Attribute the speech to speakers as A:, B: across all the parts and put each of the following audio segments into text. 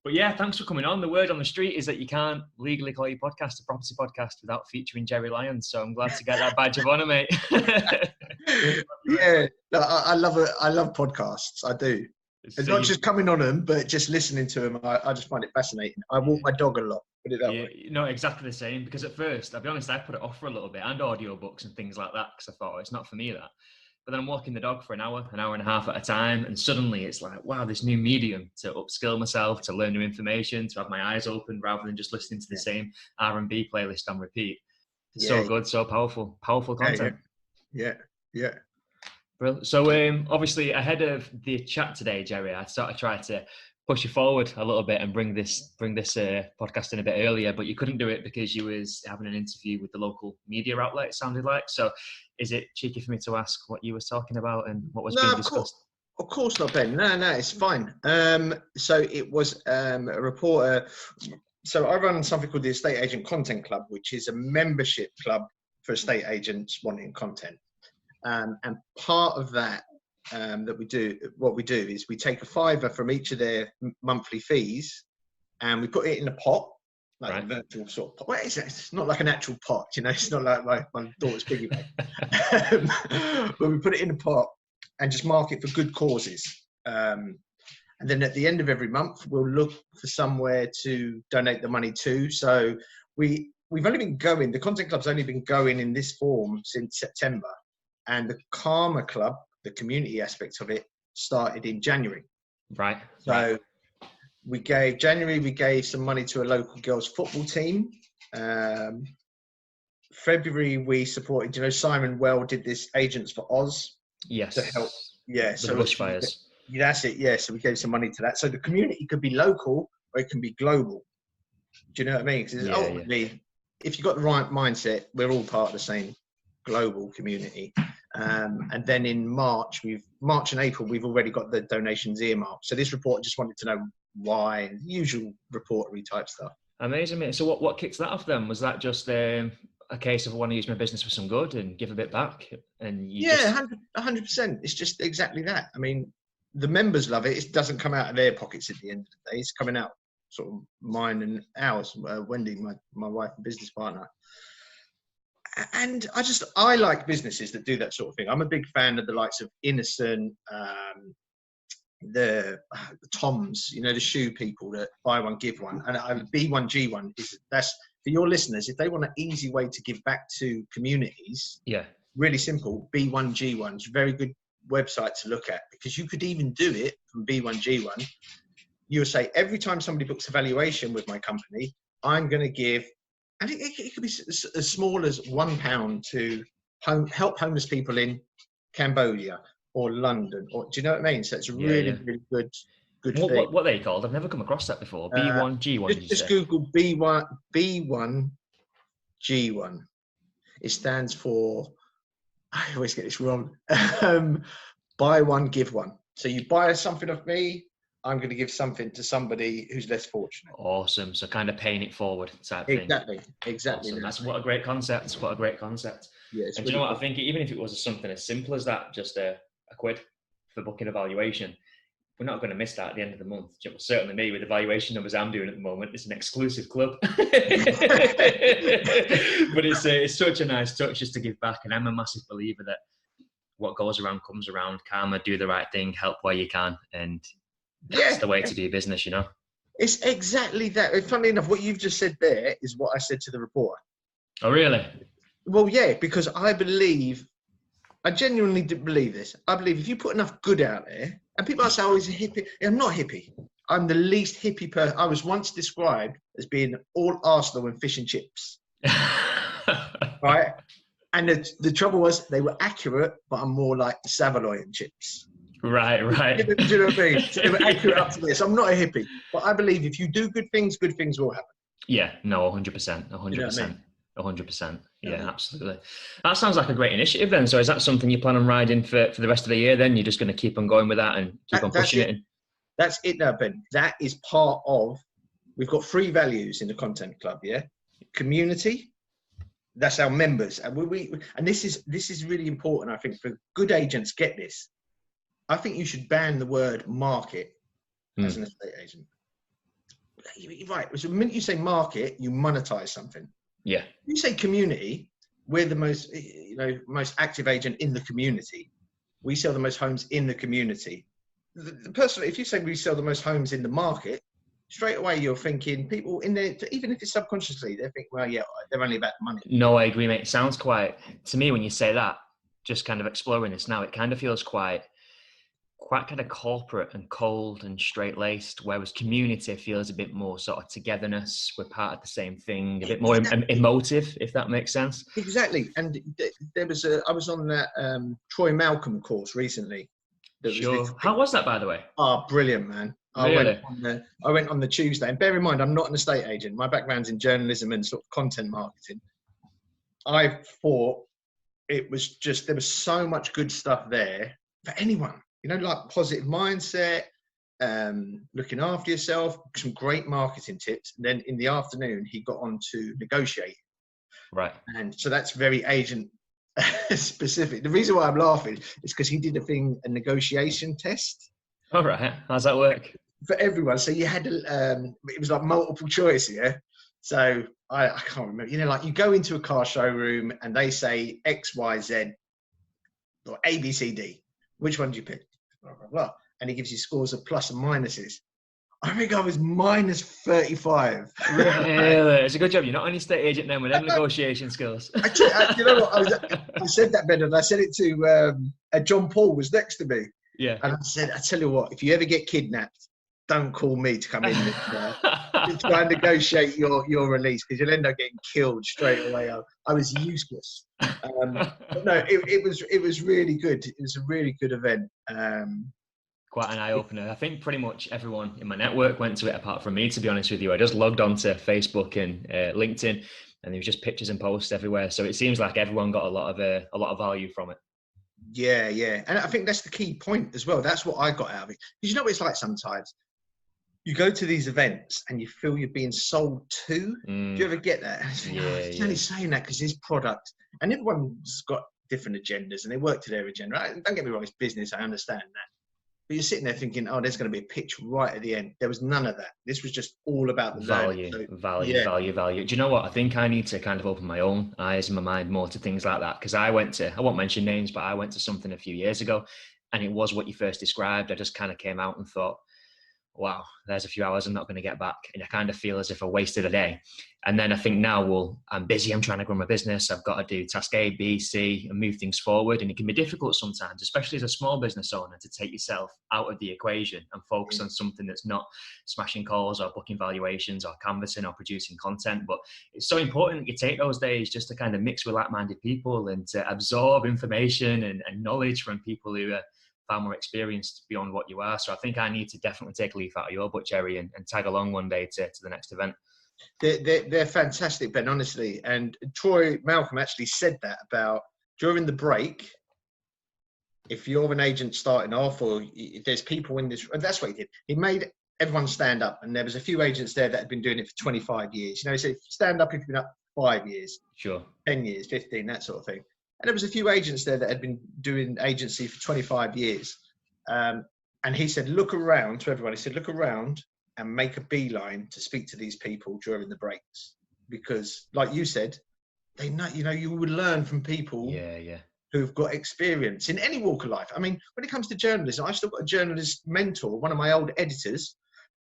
A: But yeah, thanks for coming on. The word on the street is that you can't legally call your podcast a property podcast without featuring Jerry Lyons. So I'm glad to get that badge of honour, mate.
B: Yeah, I love it. I love podcasts. I do. It's not just coming on them, but just listening to them. I just find it fascinating. I walk my dog a lot. Put it that way.
A: No, exactly the same. Because at first, I'll be honest, I put it off for a little bit, and audiobooks and things like that, because I thought, it's not for me, that. But then I'm walking the dog for an hour and a half at a time, and suddenly it's like, wow, this new medium to upskill myself, to learn new information, to have my eyes open rather than just listening to the same R&B playlist on repeat. It's so good, so powerful content.
B: Yeah.
A: Brilliant. So obviously ahead of the chat today, Jerry, I sort of tried to push you forward a little bit and bring this podcast in a bit earlier, but you couldn't do it because you was having an interview with the local media outlet, it sounded like. So is it cheeky for me to ask what you were talking about and what was being discussed?
B: Of course not, Ben. No, it's fine. So it was a reporter. So I run something called the Estate Agent Content Club, which is a membership club for estate agents wanting content. And part of that what we do is we take a $5 from each of their monthly fees and we put it in a pot, like a virtual sort of pot. What is it? It's not like an actual pot, it's not like my daughter's piggy bank. But we put it in a pot and just mark it for good causes. And then at the end of every month, we'll look for somewhere to donate the money to. So we've only been going, the Content Club's only been going in this form since September. And the Karma Club, the community aspect of it, started in January.
A: Right.
B: So we gave some money to a local girls' football team. February, we supported, Simon Well did this Agents for Oz.
A: Yes.
B: To help. Yeah.
A: So bushfires.
B: That's it. Yeah. So we gave some money to that. So the community could be local or it can be global. Do you know what I mean? Because ultimately, if you've got the right mindset, we're all part of the same global community. And then in March and April, we've already got the donations earmarked. So this report just wanted to know why, and usual reportery type stuff.
A: Amazing, mate. So what kicked that off then? Was that just a case of I want to use my business for some good and give a bit back? And
B: 100%. It's just exactly that. I mean, the members love it. It doesn't come out of their pockets at the end of the day. It's coming out sort of mine and ours. Wendy, my wife and business partner. And I like businesses that do that sort of thing. I'm a big fan of the likes of Innocent, the Toms, the shoe people that buy one, give one. And B1G1 that's for your listeners. If they want an easy way to give back to communities, really simple. B1G1 is a very good website to look at because you could even do it from B1G1. You'll say every time somebody books a valuation with my company, I'm going to give. And it could be as small as £1 to help homeless people in Cambodia or London, or do you know what I mean? So it's a really good thing.
A: What are they called? I've never come across that before. B1G1.
B: Just Google B1G1. It stands for. I always get this wrong. Buy one, give one. So you buy something of me, I'm going to give something to somebody who's less fortunate.
A: Awesome. So kind of paying it forward type thing.
B: Exactly.
A: Awesome. That's what a great concept.
B: Yeah,
A: and do you know what? I think even if it was something as simple as that, just a £1 for booking a valuation, we're not going to miss that at the end of the month. Certainly me, with the valuation numbers I'm doing at the moment, it's an exclusive club. But it's such a nice touch just to give back. And I'm a massive believer that what goes around comes around. Karma, do the right thing, help where you can. And that's the way to do business,
B: It's exactly that. Funnily enough, what you've just said there is what I said to the reporter.
A: Oh, really?
B: Well, yeah, because I genuinely believe this. I believe if you put enough good out there, and people say, oh, he's a hippie. I'm not hippie. I'm the least hippie person. I was once described as being all Arsenal and fish and chips. Right? And the trouble was they were accurate, but I'm more like the Savoy and chips.
A: Right.
B: Do you know what I mean? So they were accurate up to this. I'm not a hippie, but I believe if you do good things will happen.
A: Yeah, no, 100%. 100%. Yeah, absolutely. That sounds like a great initiative then. So is that something you plan on riding for the rest of the year then? You're just going to keep on going with that and keep on pushing it?
B: That's it now, Ben. That is part of, we've got 3 values in the Content Club, yeah? Community, that's our members. And and this is really important, I think, for good agents get this. I think you should ban the word market as an estate agent. you're right. So the minute you say market, you monetize something.
A: Yeah.
B: You say community, we're the most, most active agent in the community. We sell the most homes in the community. The person, if you say we sell the most homes in the market, straight away you're thinking people in there, even if it's subconsciously, they think, well, yeah, they're only about the money.
A: No, I agree, mate. It sounds quite, to me, when you say that, just kind of exploring this now, it kind of feels quite kind of corporate and cold and straight-laced, whereas community feels a bit more sort of togetherness. We're part of the same thing, a bit more emotive, if that makes sense.
B: Exactly. And I was on that Troy Malcolm course recently.
A: Sure. How was that, by the way?
B: Oh, brilliant, man.
A: Really?
B: I went on the Tuesday, and bear in mind, I'm not an estate agent. My background's in journalism and sort of content marketing. I thought it was just, there was so much good stuff there for anyone, like positive mindset, looking after yourself, some great marketing tips. And then in the afternoon, he got on to negotiate.
A: Right.
B: And so that's very agent specific. The reason why I'm laughing is because he did a negotiation test.
A: All right. How's that work?
B: For everyone. So you had it was like multiple choice, yeah. So I can't remember. Like you go into a car showroom and they say X, Y, Z, or A, B, C, D. Which one do you pick? Blah, blah, blah. And he gives you scores of plus and minuses. I think I was minus 35.
A: Really? It's a good job. You're not an estate agent then with them negotiation skills.
B: You know what? I said that better. And I said it to John Paul was next to me.
A: Yeah.
B: And I said, I tell you what, if you ever get kidnapped, don't call me to come in to try and negotiate your release, because you'll end up getting killed straight away. I was useless. But no, it was really good. It was a really good event.
A: Quite an eye-opener. I think pretty much everyone in my network went to it apart from me, to be honest with you. I just logged on to Facebook and LinkedIn, and there was just pictures and posts everywhere. So it seems like everyone got a lot of value from it.
B: Yeah. And I think that's the key point as well. That's what I got out of it. Because you know what it's like sometimes? You go to these events and you feel you're being sold to. Do you ever get that? He's only saying that because his product, and everyone's got different agendas and they work to their agenda. Right? Don't get me wrong, it's business. I understand that. But you're sitting there thinking, oh, there's going to be a pitch right at the end. There was none of that. This was just all about the value. Value.
A: Do you know what? I think I need to kind of open my own eyes and my mind more to things like that. Because I won't mention names, but I went to something a few years ago and it was what you first described. I just kind of came out and thought, wow, there's a few hours I'm not going to get back. And I kind of feel as if I wasted a day. And then I think now, well, I'm busy. I'm trying to grow my business. I've got to do task A, B, C and move things forward. And it can be difficult sometimes, especially as a small business owner, to take yourself out of the equation and focus on something that's not smashing calls or booking valuations or canvassing or producing content. But it's so important that you take those days just to kind of mix with like-minded people and to absorb information and knowledge from people who are far more experienced beyond what you are. So I think I need to definitely take a leaf out of your book, Jerry, and tag along one day to the next event.
B: They're fantastic, Ben, honestly. And Troy Malcolm actually said that about during the break, if you're an agent starting off or if there's people in this, and that's what he did. He made everyone stand up, and there was a few agents there that had been doing it for 25 years. He said, stand up if you've been up 5 years,
A: sure,
B: 10 years, 15, that sort of thing. And there was a few agents there that had been doing agency for 25 years. And he said, look around to everyone. He said, look around and make a beeline to speak to these people during the breaks. Because like you said, they know, you would learn from people who've got experience in any walk of life. I mean, when it comes to journalism, I've still got a journalist mentor, one of my old editors,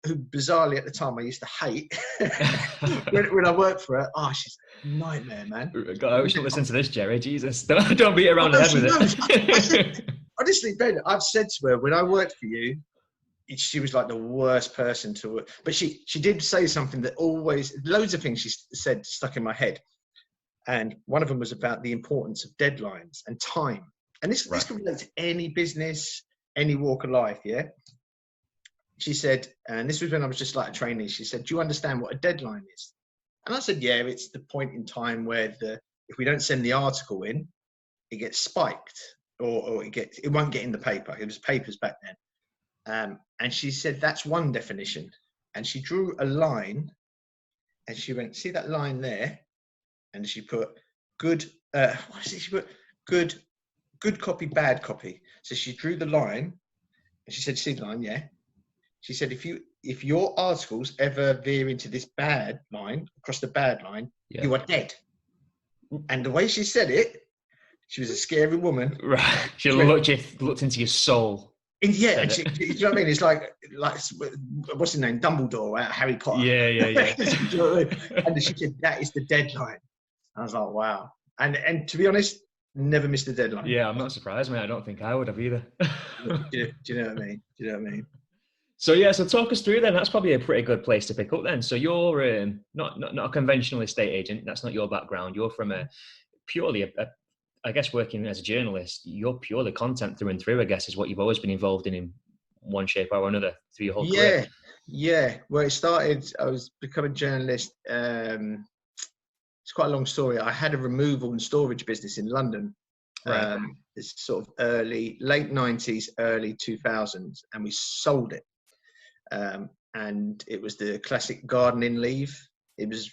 B: who bizarrely at the time I used to hate when I worked for her. Oh, she's a nightmare, man.
A: God, I wish you listen to this, Jerry. Jesus, don't beat around the head with it.
B: Honestly, Ben, I've said to her, when I worked for you, she was like the worst person to work. But she did say something that always, loads of things she said stuck in my head. And one of them was about the importance of deadlines and time. And this can relate to any business, any walk of life, yeah? She said, and this was when I was just like a trainee, she said, do you understand what a deadline is? And I said, yeah, it's the point in time where if we don't send the article in, it gets spiked or it won't get in the paper. It was papers back then. And she said, that's one definition. And she drew a line and she went, see that line there? And she put good, she put good copy, bad copy. So she drew the line and she said, see the line? Yeah. She said, if your articles ever veer into this bad line, across the bad line, you are dead. And the way she said it, she was a scary woman.
A: Right. She looked into your soul.
B: Yeah, and you know what I mean? It's like what's his name? Dumbledore out of Harry Potter.
A: Yeah.
B: Do you know what I mean? And she said, that is the deadline. I was like, wow. And to be honest, never missed a deadline.
A: Yeah, I'm not surprised, mate. I don't think I would have either.
B: Do you know what I mean?
A: So talk us through then. That's probably a pretty good place to pick up then. So you're not a conventional estate agent. That's not your background. You're from purely I guess working as a journalist. You're purely content through and through, I guess, is what you've always been involved in one shape or another through your whole career.
B: Yeah. Well, it started, I was becoming a journalist. It's quite a long story. I had a removal and storage business in London.
A: Right.
B: It's sort of late 90s, early 2000s, and we sold it. And it was the classic gardening leave. It was,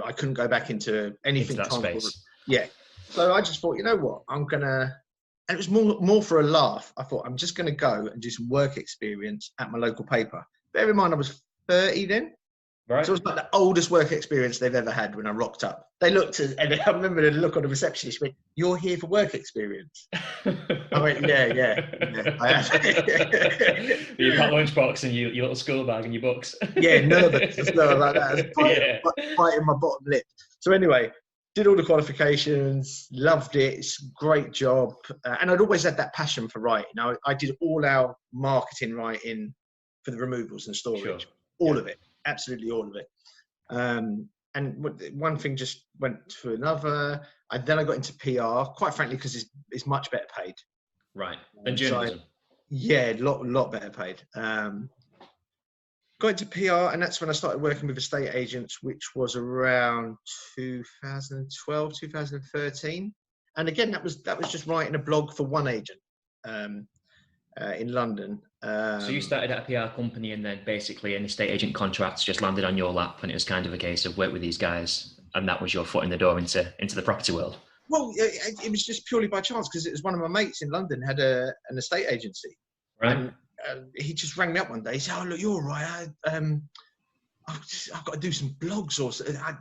B: I couldn't go back into anything.
A: Into that space.
B: Yeah. So I just thought, you know what, and it was more for a laugh. I thought, I'm just going to go and do some work experience at my local paper. Bear in mind, I was 30 then.
A: Right.
B: So it was like the oldest work experience they've ever had when I rocked up. They looked and I remember the look on the receptionist, went, "You're here for work experience?" I went, yeah. I have.
A: You've got lunchbox and your little school bag and your books.
B: Yeah, nervous and stuff like that. Biting my bottom lip. So anyway, did all the qualifications, loved it. It's a great job. And I'd always had that passion for writing. I did all our marketing writing for the removals and storage.
A: Sure.
B: All of it. Absolutely all of it. And one thing just went to another. Then I got into PR, quite frankly, because it's much better paid.
A: Right. Than journalism.
B: A lot better paid. Got into PR, and that's when I started working with estate agents, which was around 2012, 2013. And again, that was just writing a blog for one agent in London.
A: So you started at a PR company, and then basically an estate agent contracts just landed on your lap, and it was kind of a case of work with these guys, and that was your foot in the door into the property world.
B: Well, it was just purely by chance, because it was one of my mates in London had an estate agency.
A: Right.
B: And he just rang me up one day. He said, "Oh, look, you're all right. I've got to do some blogs or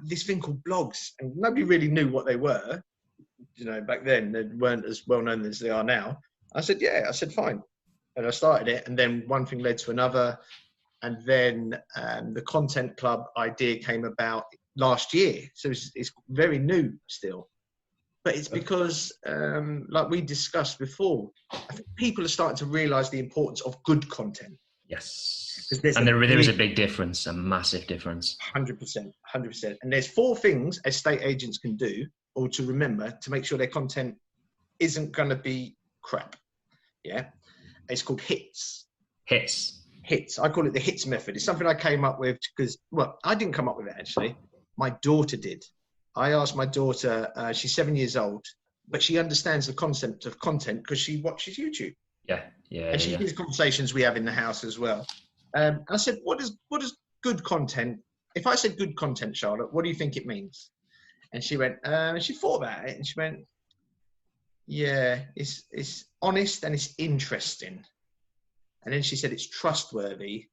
B: this thing called blogs." And nobody really knew what they were. Back then they weren't as well known as they are now. I said, "Yeah." I said, "Fine." And I started it, and then one thing led to another, and then the content club idea came about last year. So it's very new still, but it's because, like we discussed before, I think people are starting to realise the importance of good content.
A: Yes, and there is a big difference, a massive difference.
B: 100%. And there's 4 things estate agents can do, or to remember, to make sure their content isn't going to be crap. Yeah. It's called hits. Hits. I call it the hits method. It's something I came up with because, well, I didn't come up with it actually. My daughter did. I asked my daughter, she's 7 years old, but she understands the concept of content because she watches YouTube.
A: Yeah.
B: And she hears conversations we have in the house as well. And I said, what is good content? If I said good content, Charlotte, what do you think it means? And she went, she thought about it and she went, yeah, it's honest and it's interesting. And then she said it's trustworthy.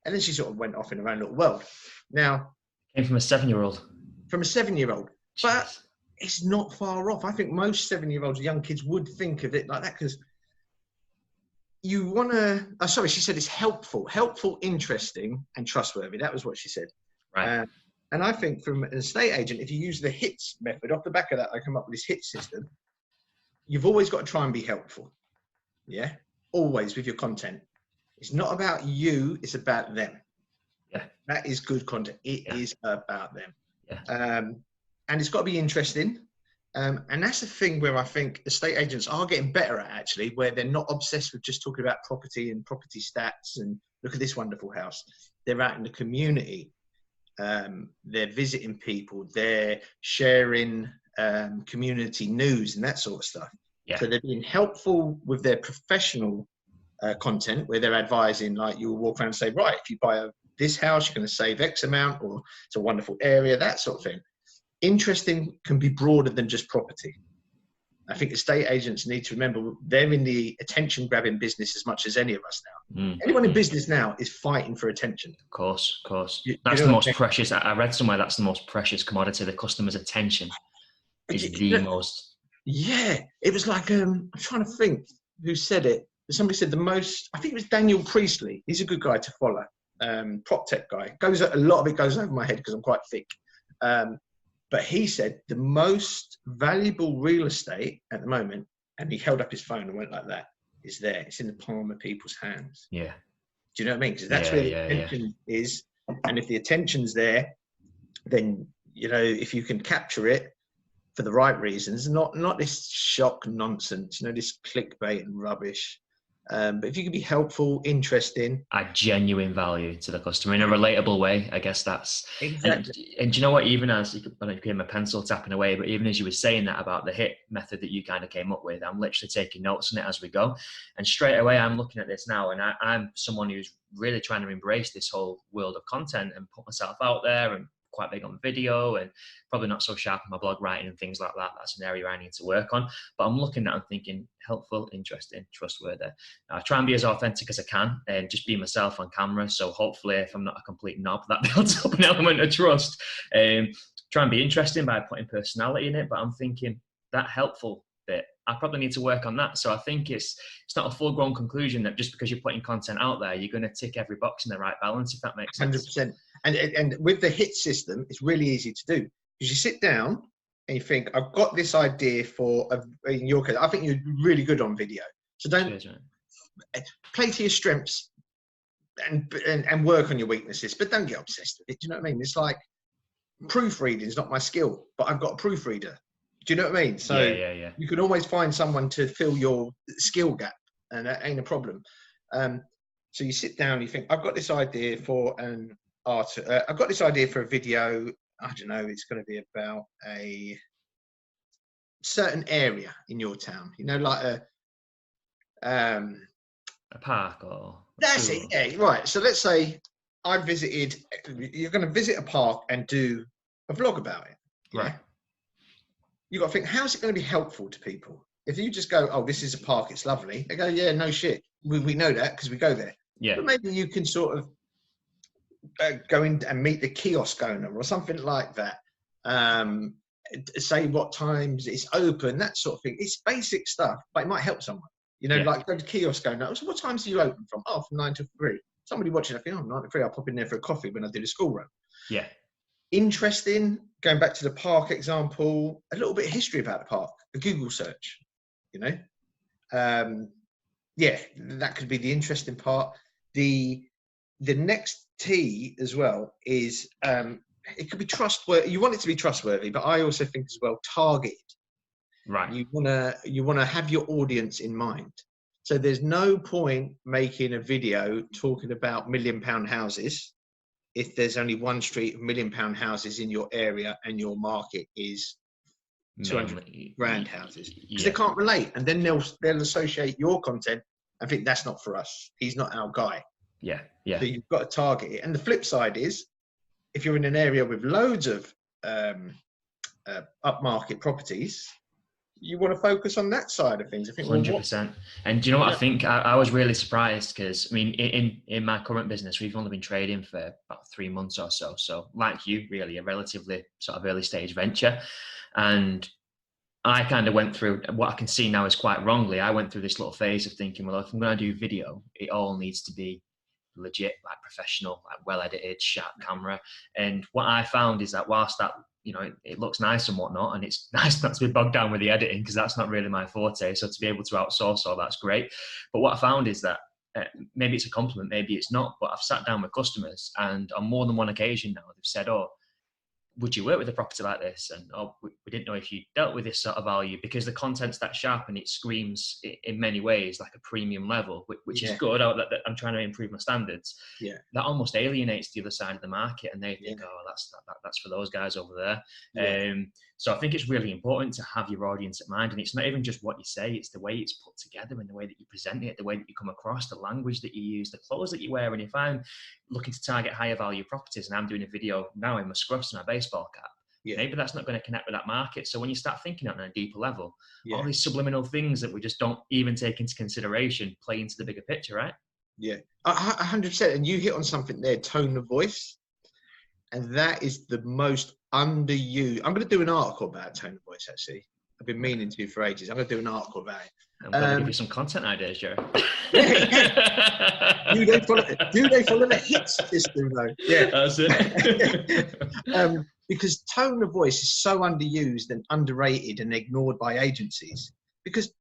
B: And then she sort of went off in her own little world. Now,
A: came from a 7-year-old.
B: From a 7-year-old. But it's not far off. I think most 7-year-olds, young kids, would think of it like that because you want to. She said it's helpful, interesting, and trustworthy. That was what she said.
A: Right.
B: And I think from an estate agent, if you use the hits method, off the back of that, I come up with this hit system. You've always got to try and be helpful. Yeah. Always with your content. It's not about you, it's about them.
A: Yeah.
B: That is good content. It is about them.
A: Yeah.
B: And it's got to be interesting. And that's the thing where I think estate agents are getting better at actually, where they're not obsessed with just talking about property and property stats and look at this wonderful house. They're out in the community. They're visiting people. They're sharing community news and that sort of stuff.
A: Yeah.
B: So they're being helpful with their professional content where they're advising, like you'll walk around and say, right, if you buy this house, you're going to save X amount, or it's a wonderful area, that sort of thing. Interesting can be broader than just property. I think estate agents need to remember they're in the attention grabbing business as much as any of us now. Anyone in business now is fighting for attention.
A: Of course, of course.
B: You
A: That's
B: know
A: the
B: what
A: most
B: I mean?
A: precious. I read somewhere that's the most precious commodity. The customer's attention is the most.
B: Yeah, it was like I'm trying to think who said it. Somebody said the most. I think it was Daniel Priestley. He's a good guy to follow. Prop tech guy. A lot of it goes over my head because I'm quite thick. But he said the most valuable real estate at the moment, and he held up his phone and went like that, is there. It's in the palm of people's hands.
A: Yeah.
B: Do you know what I mean? Because that's where the attention is. And if the attention's there, then, you know, if you can capture it for the right reasons, not this shock nonsense, you know, this clickbait and rubbish. But if you can be helpful, interesting,
A: add genuine value to the customer in a relatable way, I guess that's
B: exactly.
A: And do you know what? Even as I don't know if you became a pencil tapping away, but even as you were saying that about the hit method that you kind of came up with, I'm literally taking notes on it as we go. And straight away, I'm looking at this now, and I'm someone who's really trying to embrace this whole world of content and put myself out there, and quite big on video, and probably not so sharp on my blog writing and things like that. That's an area I need to work on. But I'm looking at and thinking helpful, interesting, trustworthy. I try and be as authentic as I can and just be myself on camera. So hopefully, if I'm not a complete knob, that builds up an element of trust. Try and be interesting by putting personality in it. But I'm thinking that helpful bit, I probably need to work on that. So I think it's not a full-grown conclusion that just because you're putting content out there, you're going to tick every box in the right balance, if that makes sense.
B: 100%. And with the hit system, it's really easy to do because you sit down and you think, I've got this idea for, in your case, I think you're really good on video. So don't play to your strengths and work on your weaknesses, but don't get obsessed with it. Do you know what I mean? It's like proofreading is not my skill, but I've got a proofreader. Do you know what I mean? So you can always find someone to fill your skill gap, and that ain't a problem. So you sit down, you think, I've got this idea for an art. I've got this idea for a video. I don't know. It's going to be about a certain area in your town. You know, like a
A: park or.
B: That's it. Yeah, right. So let's say I visited. You're going to visit a park and do a vlog about it. Yeah?
A: Right.
B: You got to think, how's it going to be helpful to people? If you just go, oh, this is a park, it's lovely. They go, yeah, no shit. We know that because we go there.
A: Yeah.
B: But maybe you can sort of go in and meet the kiosk owner or something like that. Say what times it's open, that sort of thing. It's basic stuff, but it might help someone. You know, like go to kiosk owner. So what times are you open from? Oh, from 9 to 3. Somebody watching, I think, oh, 9 to 3. I'll pop in there for a coffee when I do the school run.
A: Yeah.
B: Interesting, going back to the park example, a little bit of history about the park, a Google search, you know. Yeah, that could be the interesting part. The next T as well is it could be trustworthy. You want it to be trustworthy, but I also think as well targeted.
A: Right.
B: You wanna have your audience in mind. So there's no point making a video talking about £1 million houses if there's only one street of £1 million houses in your area and your market is 200 grand houses, because they can't relate, and then they'll associate your content and think that's not for us. He's not our guy.
A: Yeah.
B: So you've got to target it. And the flip side is, if you're in an area with loads of upmarket properties, you want to focus on that side of things. I think
A: 100%. And do you know what I think? I was really surprised because, I mean, in my current business, we've only been trading for about 3 months or so. So like you, really, a relatively sort of early stage venture. And I kind of went through what I can see now is quite wrongly. I went through this little phase of thinking, well, if I'm going to do video, it all needs to be legit, like professional, like well edited, sharp camera. And what I found is that whilst that, you know, it looks nice and whatnot, and it's nice not to be bogged down with the editing because that's not really my forte. So to be able to outsource all that's great. But what I found is that maybe it's a compliment, maybe it's not, but I've sat down with customers and on more than one occasion now, they've said, oh, would you work with a property like this? And oh, we didn't know if you dealt with this sort of value, because the content's that sharp and it screams in many ways like a premium level, which is good. That I'm trying to improve my standards. Yeah, that almost alienates the other side of the market, and they think, oh, that's for those guys over there. Yeah. So I think it's really important to have your audience at mind, and it's not even just what you say; it's the way it's put together and the way that you present it, the way that you come across, the language that you use, the clothes that you wear. And if I'm looking to target higher value properties and I'm doing a video now in my scruffs and my baseball cap, maybe that's not going to connect with that market. So when you start thinking on a deeper level, all these subliminal things that we just don't even take into consideration play into the bigger picture, right?
B: Yeah, 100%. And you hit on something there, tone of voice. And that is the most underused. I'm going to do an article about tone of voice, actually. I've been meaning to for ages. I'm going to do an article about it.
A: I'm going to give you some content ideas, Jerry.
B: Yeah. Do they follow the hit system, though? Yeah.
A: That's it.
B: Because tone of voice is so underused and underrated and ignored by agencies. Because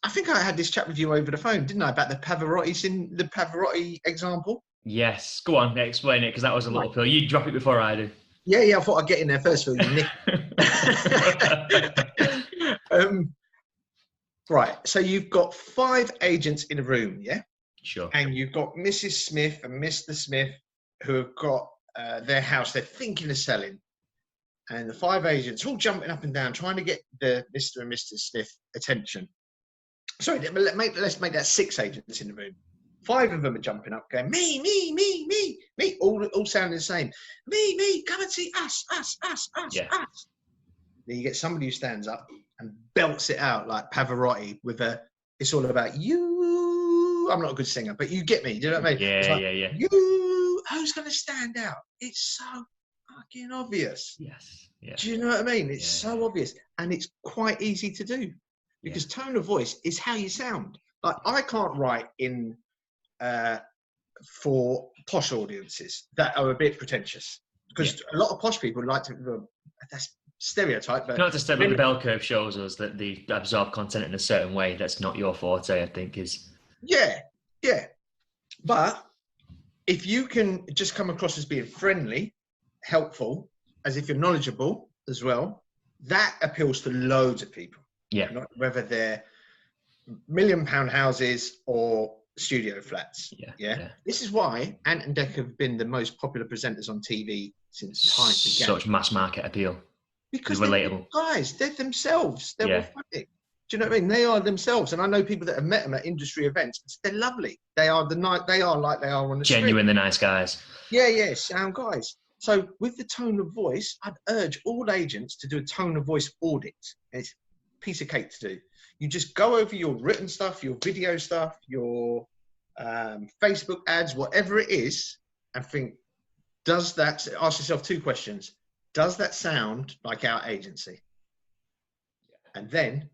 B: I think I had this chat with you over the phone, didn't I, about the Pavarotti example?
A: Yes. Go on, explain it, because that was a little pill. You drop it before I do.
B: Yeah, I thought I'd get in there first, Phil. You nick. Right, so you've got 5 agents in a room, yeah?
A: Sure.
B: And you've got Mrs. Smith and Mr. Smith who have got their house they're thinking of selling. And the 5 agents all jumping up and down, trying to get the Mr. and Mrs. Smith attention. Sorry, let's make that 6 agents in the room. 5 of them are jumping up, going, me, all sounding the same. Me, come and see us.
A: Yeah.
B: Then you get somebody who stands up and belts it out like Pavarotti with it's all about you. I'm not a good singer, but you get me. Do you know what I mean?
A: Yeah.
B: You, who's going to stand out? It's so fucking obvious.
A: Yes. Yeah.
B: Do you know what I mean? It's so obvious. And it's quite easy to do because tone of voice is how you sound. Like I can't write in for posh audiences that are a bit pretentious because a lot of posh people like to, that's stereotype, but
A: not to step, but the bell curve shows us that they absorb content in a certain way that's not your forte, I think is.
B: Yeah. But if you can just come across as being friendly, helpful, as if you're knowledgeable as well, that appeals to loads of people.
A: Yeah.
B: Not whether they're £1 million houses or studio flats. Yeah. This is why Ant and Dec have been the most popular presenters on TV since time began.
A: Such mass market appeal.
B: Because
A: they're
B: relatable. Guys, they're themselves. They're authentic. Do you know what I mean? They are themselves. And I know people that have met them at industry events. They're lovely. They are they are like they are on the
A: genuine, the nice guys.
B: Yeah, sound guys. So with the tone of voice, I'd urge all agents to do a tone of voice audit. It's a piece of cake to do. You just go over your written stuff, your video stuff, your Facebook ads, whatever it is, and think, ask yourself 2 questions. Does that sound like our agency? And then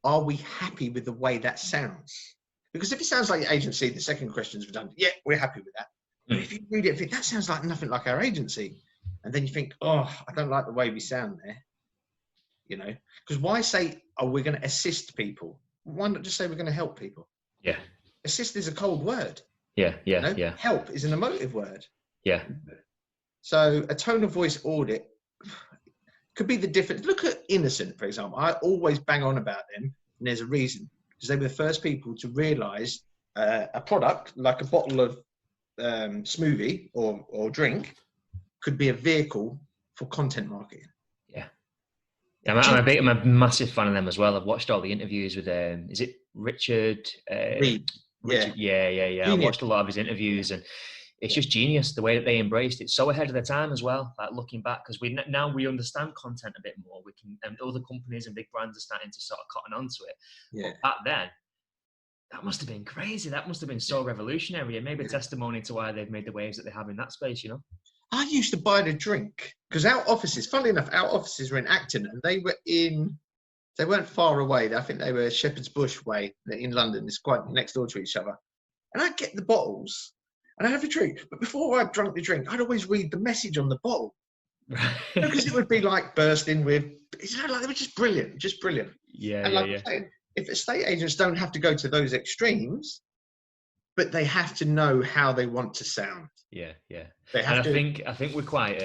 B: are we happy with the way that sounds? Because if it sounds like your agency, the second question is redundant. Yeah, we're happy with that. But if you read it, think, that sounds like nothing like our agency. And then you think, oh, I don't like the way we sound there. You know, because why say, oh, we're going to assist people? Why not just say we're going to help people?
A: Yeah.
B: Assist is a cold word.
A: Yeah.
B: Help is an emotive word.
A: Yeah.
B: So a tone of voice audit could be the difference. Look at Innocent, for example. I always bang on about them, and there's a reason. Because they were the first people to realise a product, like a bottle of smoothie or drink, could be a vehicle for content marketing.
A: I'm a massive fan of them as well. I've watched all the interviews with is it Richard?
B: Reed.
A: Yeah. I watched a lot of his interviews, and it's just genius the way that they embraced it. So ahead of the time as well. Like looking back, because now we understand content a bit more. We can, and other companies and big brands are starting to sort of cotton onto it. Yeah. But back then, that must have been crazy. That must have been so revolutionary, and maybe a testimony to why they've made the waves that they have in that space. You know.
B: I used to buy the drink because our offices, funnily enough, our offices were in Acton, and they weren't far away. I think they were Shepherd's Bush way in London. It's quite next door to each other. And I'd get the bottles and I'd have a drink. But before I'd drunk the drink, I'd always read the message on the bottle. Because it would be like bursting with, like they were just brilliant.
A: Yeah,
B: and like I'm saying, if estate agents don't have to go to those extremes, but they have to know how they want to sound.
A: Yeah. And I think we're quite.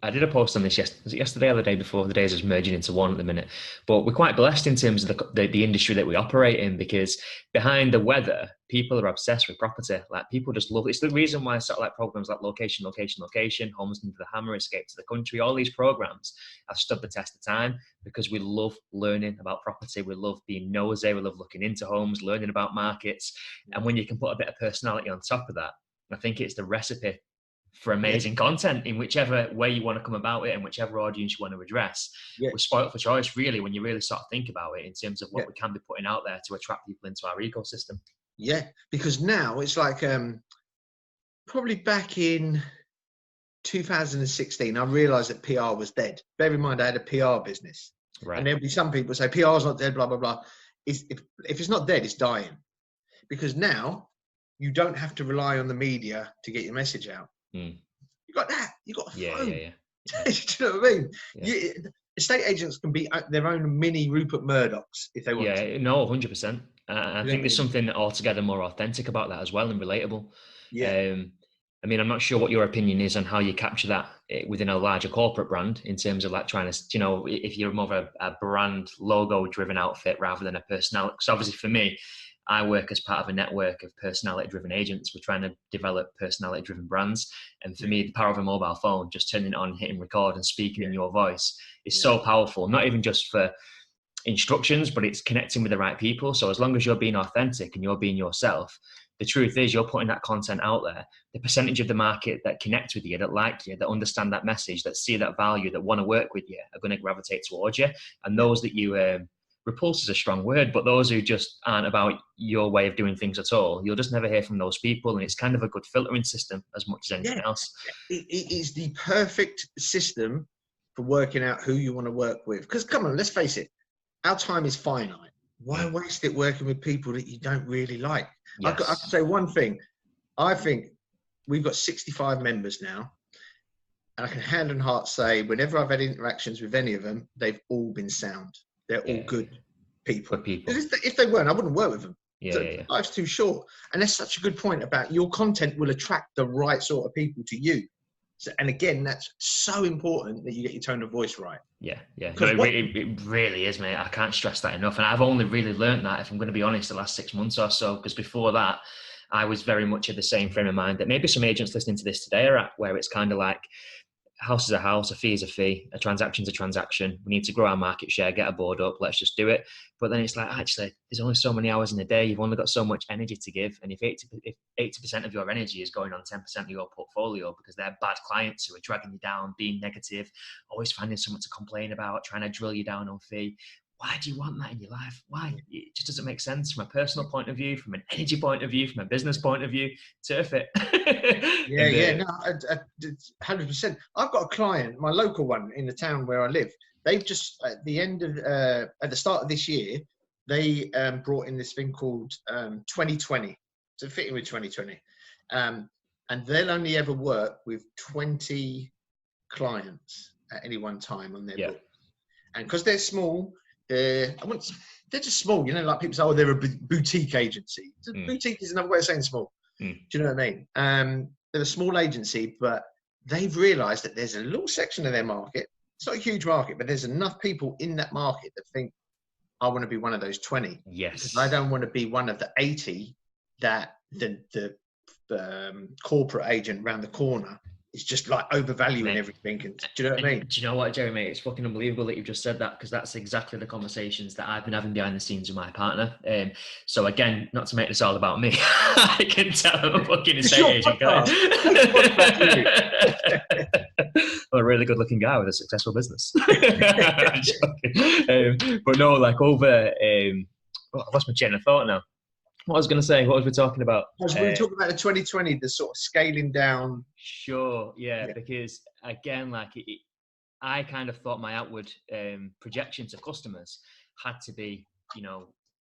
A: I did a post on this yesterday or the day before. The days is merging into one at the minute, but we're quite blessed in terms of the industry that we operate in, because behind the weather, people are obsessed with property. Like people just love it. It's the reason why sort of like programs like Location, Homes Into the Hammer, Escape to the Country, all these programs have stood the test of time, because we love learning about property. We love being nosy. We love looking into homes, learning about markets, and when you can put a bit of personality on top of that, I think it's the recipe for amazing content in whichever way you want to come about it and whichever audience you want to address. We're spoiled for choice, really, when you really sort of think about it in terms of what we can be putting out there to attract people into our ecosystem.
B: Yeah, because now it's like probably back in 2016, I realized that PR was dead. Bear in mind, I had a PR business.
A: Right.
B: And there'll be some people say PR is not dead, blah, blah, blah. If it's not dead, it's dying. Because now you don't have to rely on the media to get your message out. You got that. You got a phone.
A: Yeah.
B: Do you know what I mean?
A: Yeah.
B: Estate agents can be their own mini Rupert Murdochs if they want to.
A: Yeah, no, 100%. I think there's something altogether more authentic about that as well and relatable.
B: Yeah.
A: I mean, I'm not sure what your opinion is on how you capture that within a larger corporate brand in terms of like trying to, you know, if you're more of a brand logo driven outfit rather than a personality. Because obviously for me, I work as part of a network of personality driven agents. We're trying to develop personality driven brands. And for me, the power of a mobile phone, just turning it on, hitting record and speaking in your voice is so powerful, not even just for instructions, but it's connecting with the right people. So as long as you're being authentic and you're being yourself, the truth is you're putting that content out there. The percentage of the market that connect with you, that like you, that understand that message, that see that value, that want to work with you, are going to gravitate towards you. And those that you repulse is a strong word, but those who just aren't about your way of doing things at all, you'll just never hear from those people. And it's kind of a good filtering system as much as anything else.
B: It is the perfect system for working out who you want to work with. Because come on, let's face it, our time is finite. Why waste it working with people that you don't really like?
A: Yes.
B: I can say one thing. I think we've got 65 members now. And I can hand on heart say, whenever I've had interactions with any of them, they've all been sound. They're all good people. If they weren't, I wouldn't work with them. Life's too short. And that's such a good point about your content will attract the right sort of people to you. So, and again, that's so important that you get your tone of voice right.
A: Yeah. No, it really is, mate. I can't stress that enough. And I've only really learned that, if I'm going to be honest, the last 6 months or so, because before that, I was very much at the same frame of mind that maybe some agents listening to this today are at, where it's kind of like, house is a house, a fee is a fee, a transaction's a transaction. We need to grow our market share, get a board up, let's just do it. But then it's like, actually, there's only so many hours in a day. You've only got so much energy to give. And if 80% of your energy is going on 10% of your portfolio because they're bad clients who are dragging you down, being negative, always finding someone to complain about, trying to drill you down on fee, why do you want that in your life? Why? It just doesn't make sense from a personal point of view, from an energy point of view, from a business point of view. Turf it.
B: No, 100%. I've got a client, my local one in the town where I live. They've just at the start of this year, they brought in this thing called 2020 to fit in with 2020, and they'll only ever work with 20 clients at any one time on their book. And because they're small. They're just small, you know, like people say, oh, they're a boutique agency. Boutique is another way of saying small. Do you know what I mean? They're a small agency, but they've realized that there's a little section of their market. It's not a huge market, but there's enough people in that market that think, I want to be one of those 20.
A: Yes.
B: Because I don't want to be one of the 80 that the corporate agent around the corner is just like overvaluing everything. And, do you know what I mean?
A: Do you know what, Jerry, mate? It's fucking unbelievable that you've just said that, because that's exactly the conversations that I've been having behind the scenes with my partner. So again, not to make this all about me, I can tell I'm a fucking estate agent guy. I'm a really good looking guy with a successful business. But no, like over, I lost my chain of thought now. What I was going to say, what was we talking about?
B: We were talking about the 2020, the sort of scaling down.
A: Sure, yeah. Because again, like I kind of thought my outward projection to customers had to be, you know,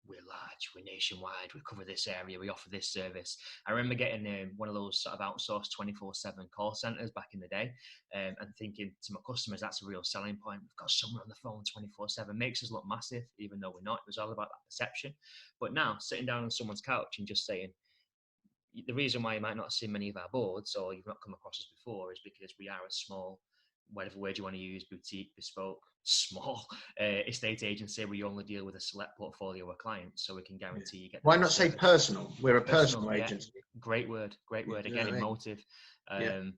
A: we're large, we're nationwide, we cover this area, we offer this service. I remember getting one of those sort of outsourced 24/7 call centers back in the day, and thinking to my customers, that's a real selling point. We've got someone on the phone 24/7, makes us look massive, even though we're not. It was all about that perception. But now, sitting down on someone's couch and just saying, the reason why you might not see many of our boards or you've not come across us before is because we are a small, whatever word you want to use, boutique, bespoke, small estate agency where you only deal with a select portfolio of clients, so we can guarantee you get.
B: Why not say personal? We're a personal agency.
A: Great word. Again, emotive. And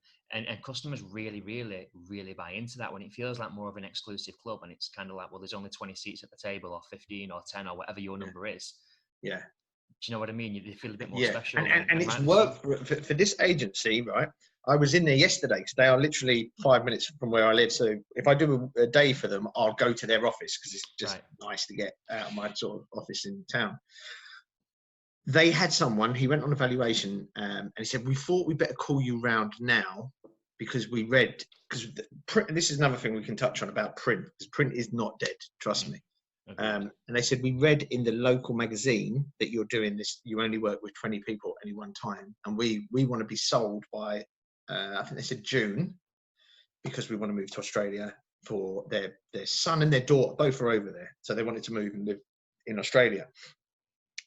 A: customers really, really, really buy into that when it feels like more of an exclusive club, and it's kind of like, well, there's only 20 seats at the table, or 15 or 10 or whatever your number is.
B: Yeah.
A: Do you know what I mean? You feel a bit more special.
B: And it's worked for this agency, right? I was in there yesterday because they are literally 5 minutes from where I live. So if I do a day for them, I'll go to their office because it's just nice to get out of my sort of office in town. They had someone, he went on evaluation and he said, we thought we'd better call you round now because we read, because this is another thing we can touch on about print, because print is not dead, trust me. And they said, we read in the local magazine that you're doing this, you only work with 20 people at any one time. And we want to be sold by, I think they said June, because we want to move to Australia for their son and their daughter, both are over there. So they wanted to move and live in Australia.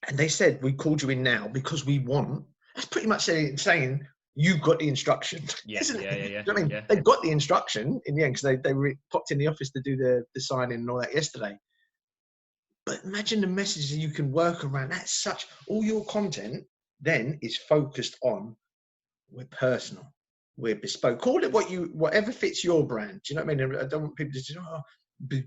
B: And they said, we called you in now because we want, that's pretty much saying you've got the instruction. Isn't it?
A: Yeah.
B: You know what I mean? They've got the instruction in the end because they popped in the office to do the signing and all that yesterday. But imagine the messages you can work around. That's such, all your content then is focused on, we're personal, we're bespoke. Call it whatever fits your brand. Do you know what I mean? I don't want people to say,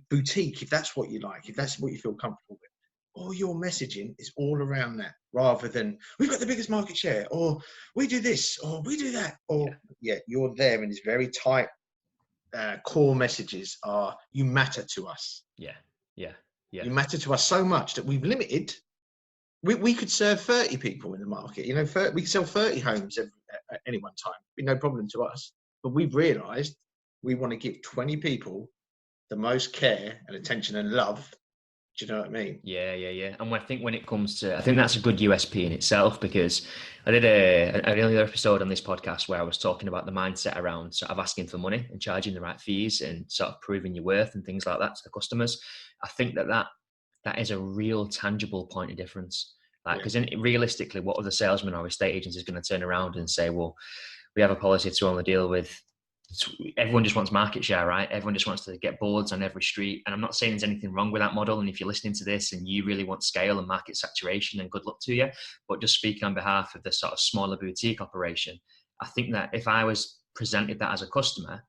B: boutique, if that's what you like, if that's what you feel comfortable with. All your messaging is all around that, rather than we've got the biggest market share, or we do this, or we do that, or you're there in these very tight core messages are, you matter to us. You matter to us so much that we've limited. We could serve 30 people in the market. You know, we could sell 30 homes at any one time. Be no problem to us. But we've realised we want to give 20 people the most care and attention and love. Do you know what I mean?
A: Yeah. And I think when it comes to, I think that's a good USP in itself, because I did an earlier episode on this podcast where I was talking about the mindset around sort of asking for money and charging the right fees and sort of proving your worth and things like that to the customers. I think that is a real tangible point of difference. Like, because realistically, what other salesman or estate agent is going to turn around and say, well, we have a policy to only deal with, everyone just wants market share, right? Everyone just wants to get boards on every street. And I'm not saying there's anything wrong with that model. And if you're listening to this and you really want scale and market saturation, then good luck to you. But just speaking on behalf of the sort of smaller boutique operation, I think that if I was presented that as a customer,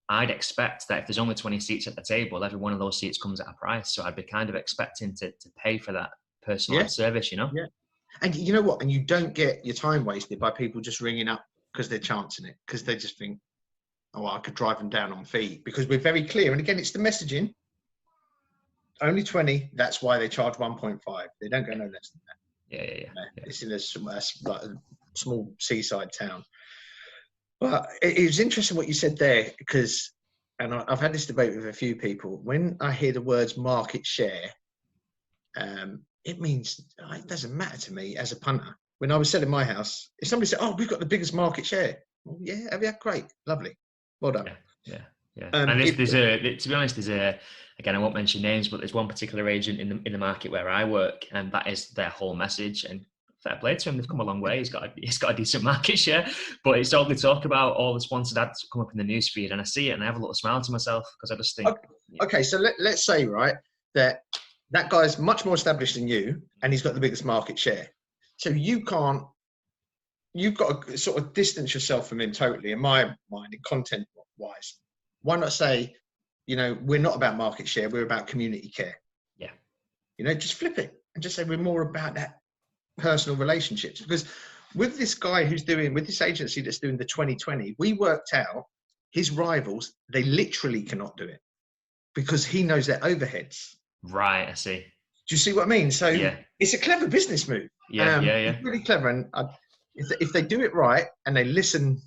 A: I'd expect that if there's only 20 seats at the table, every one of those seats comes at a price. So I'd be kind of expecting to pay for that personalized service, you know?
B: Yeah. And you know what? And you don't get your time wasted by people just ringing up because they're chancing it, because they just think, oh, I could drive them down on fee, because we're very clear. And again, it's the messaging. Only 20. That's why they charge 1.5. They don't go no less than that.
A: Yeah.
B: It's in a small seaside town. But it was interesting what you said there, because, and I've had this debate with a few people. When I hear the words market share, it means it doesn't matter to me as a punter. When I was selling my house, if somebody said, "Oh, we've got the biggest market share," well, yeah, have you? Great, lovely, well done.
A: Yeah. And to be honest, again, I won't mention names, but there's one particular agent in the market where I work, and that is their whole message. And fair play to him, they've come a long way. He's got a decent market share, but it's all they talk about, all the sponsored ads come up in the newsfeed, and I see it and I have a little smile to myself, because I just think,
B: okay, so let's say, right, that guy's much more established than you, and he's got the biggest market share. So you've got to sort of distance yourself from him totally, in my mind, and content wise. Why not say, we're not about market share, we're about community care. Yeah. Just flip it and just say we're more about that personal relationships. Because with this guy with this agency that's doing the 2020, we worked out his rivals, they literally cannot do it because he knows their overheads.
A: Right, I see.
B: Do you see what I mean? So it's a clever business move.
A: Yeah.
B: It's really clever. And if they do it right and they listen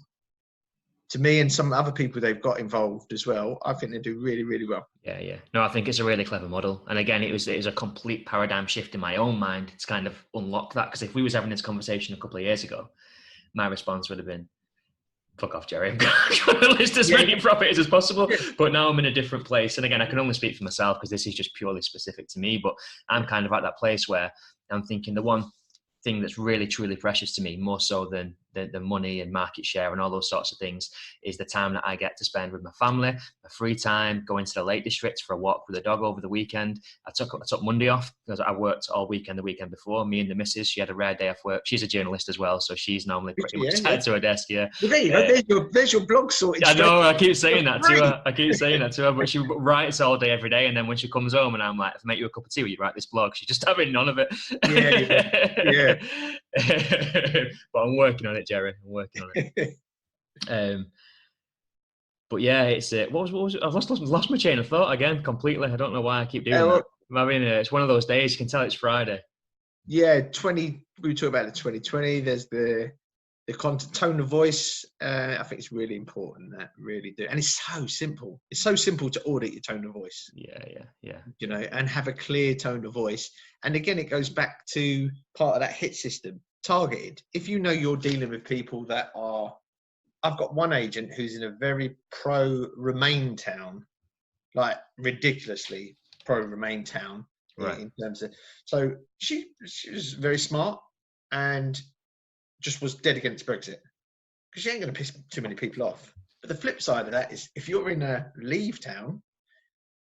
B: to me and some other people they've got involved as well, I think they do really, really well.
A: Yeah. No, I think it's a really clever model. And again, it was a complete paradigm shift in my own mind to kind of unlock that. Because if we was having this conversation a couple of years ago, my response would have been, fuck off, Jerry. I'm going to list as many properties as possible. Yeah. But now I'm in a different place. And again, I can only speak for myself because this is just purely specific to me. But I'm kind of at that place where I'm thinking the one thing that's really, truly precious to me, more so than the money and market share and all those sorts of things, is the time that I get to spend with my family, my free time, going to the Lake District for a walk with the dog over the weekend. I took Monday off because I worked all weekend the weekend before. Me and the missus, she had a rare day off work. She's a journalist as well, so she's normally pretty much tied to her desk. Yeah.
B: Well, there you go. There's your blog sorted.
A: I know. I keep saying that to her. But she writes all day, every day, and then when she comes home, and I'm like, "If I make you a cup of tea, will you write this blog?" She's just having none of it.
B: Yeah.
A: But I'm working on it, Jerry. I'm working on it. But yeah, it's what was I've lost my chain of thought again completely. I don't know why I keep doing that. I mean, it's one of those days. You can tell it's Friday.
B: Yeah, we talk about the 2020. There's the content, tone of voice. I think it's really important that really do, and it's so simple. It's so simple to audit your tone of voice.
A: Yeah.
B: You know, and have a clear tone of voice. And again, it goes back to part of that hit system, targeted. If you know you're dealing with people that are, I've got one agent who's in a very pro-Remain town, like ridiculously pro-Remain town.
A: Right.
B: In terms of, so she was very smart and just was dead against Brexit because she ain't going to piss too many people off. But the flip side of that is if you're in a Leave town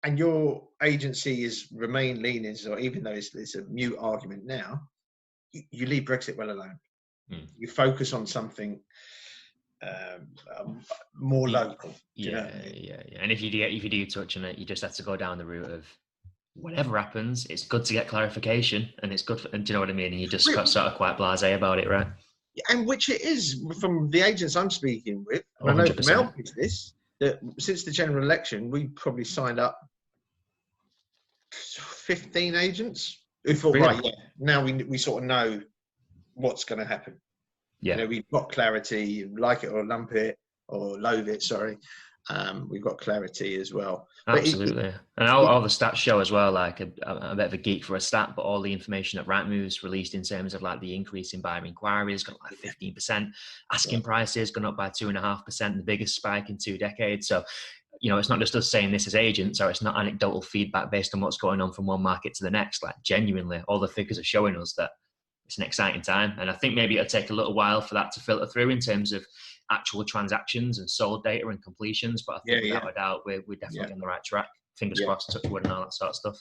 B: and your agency is Remain leanings, or even though it's a mute argument now, you leave Brexit well alone. You focus on something more local.
A: Yeah. And if you do touch on it, you just have to go down the route of whatever happens, it's good to get clarification, and it's good. And do you know what I mean? And you just got sort of quite blasé about it, right?
B: And which it is from the agents I'm speaking with. And 100%. I know from our business that since the general election, we probably signed up 15 agents who thought, really? Right, yeah, now we sort of know what's going to happen.
A: Yeah.
B: You know, we've got clarity, like it or lump it or loathe it, sorry. We've got clarity as well.
A: Absolutely. And all the stats show as well, like I'm a bit of a geek for a stat, but all the information that Rightmove's released in terms of like the increase in buyer inquiries gone up like 15%, asking prices gone up by 2.5%, the biggest spike in 2 decades. So, you know, it's not just us saying this as agents, or it's not anecdotal feedback based on what's going on from one market to the next. Like genuinely, all the figures are showing us that it's an exciting time. And I think maybe it'll take a little while for that to filter through in terms of actual transactions and sold data and completions. But I think without a doubt, we're definitely on the right track. Fingers crossed, touch wood and all that sort of stuff.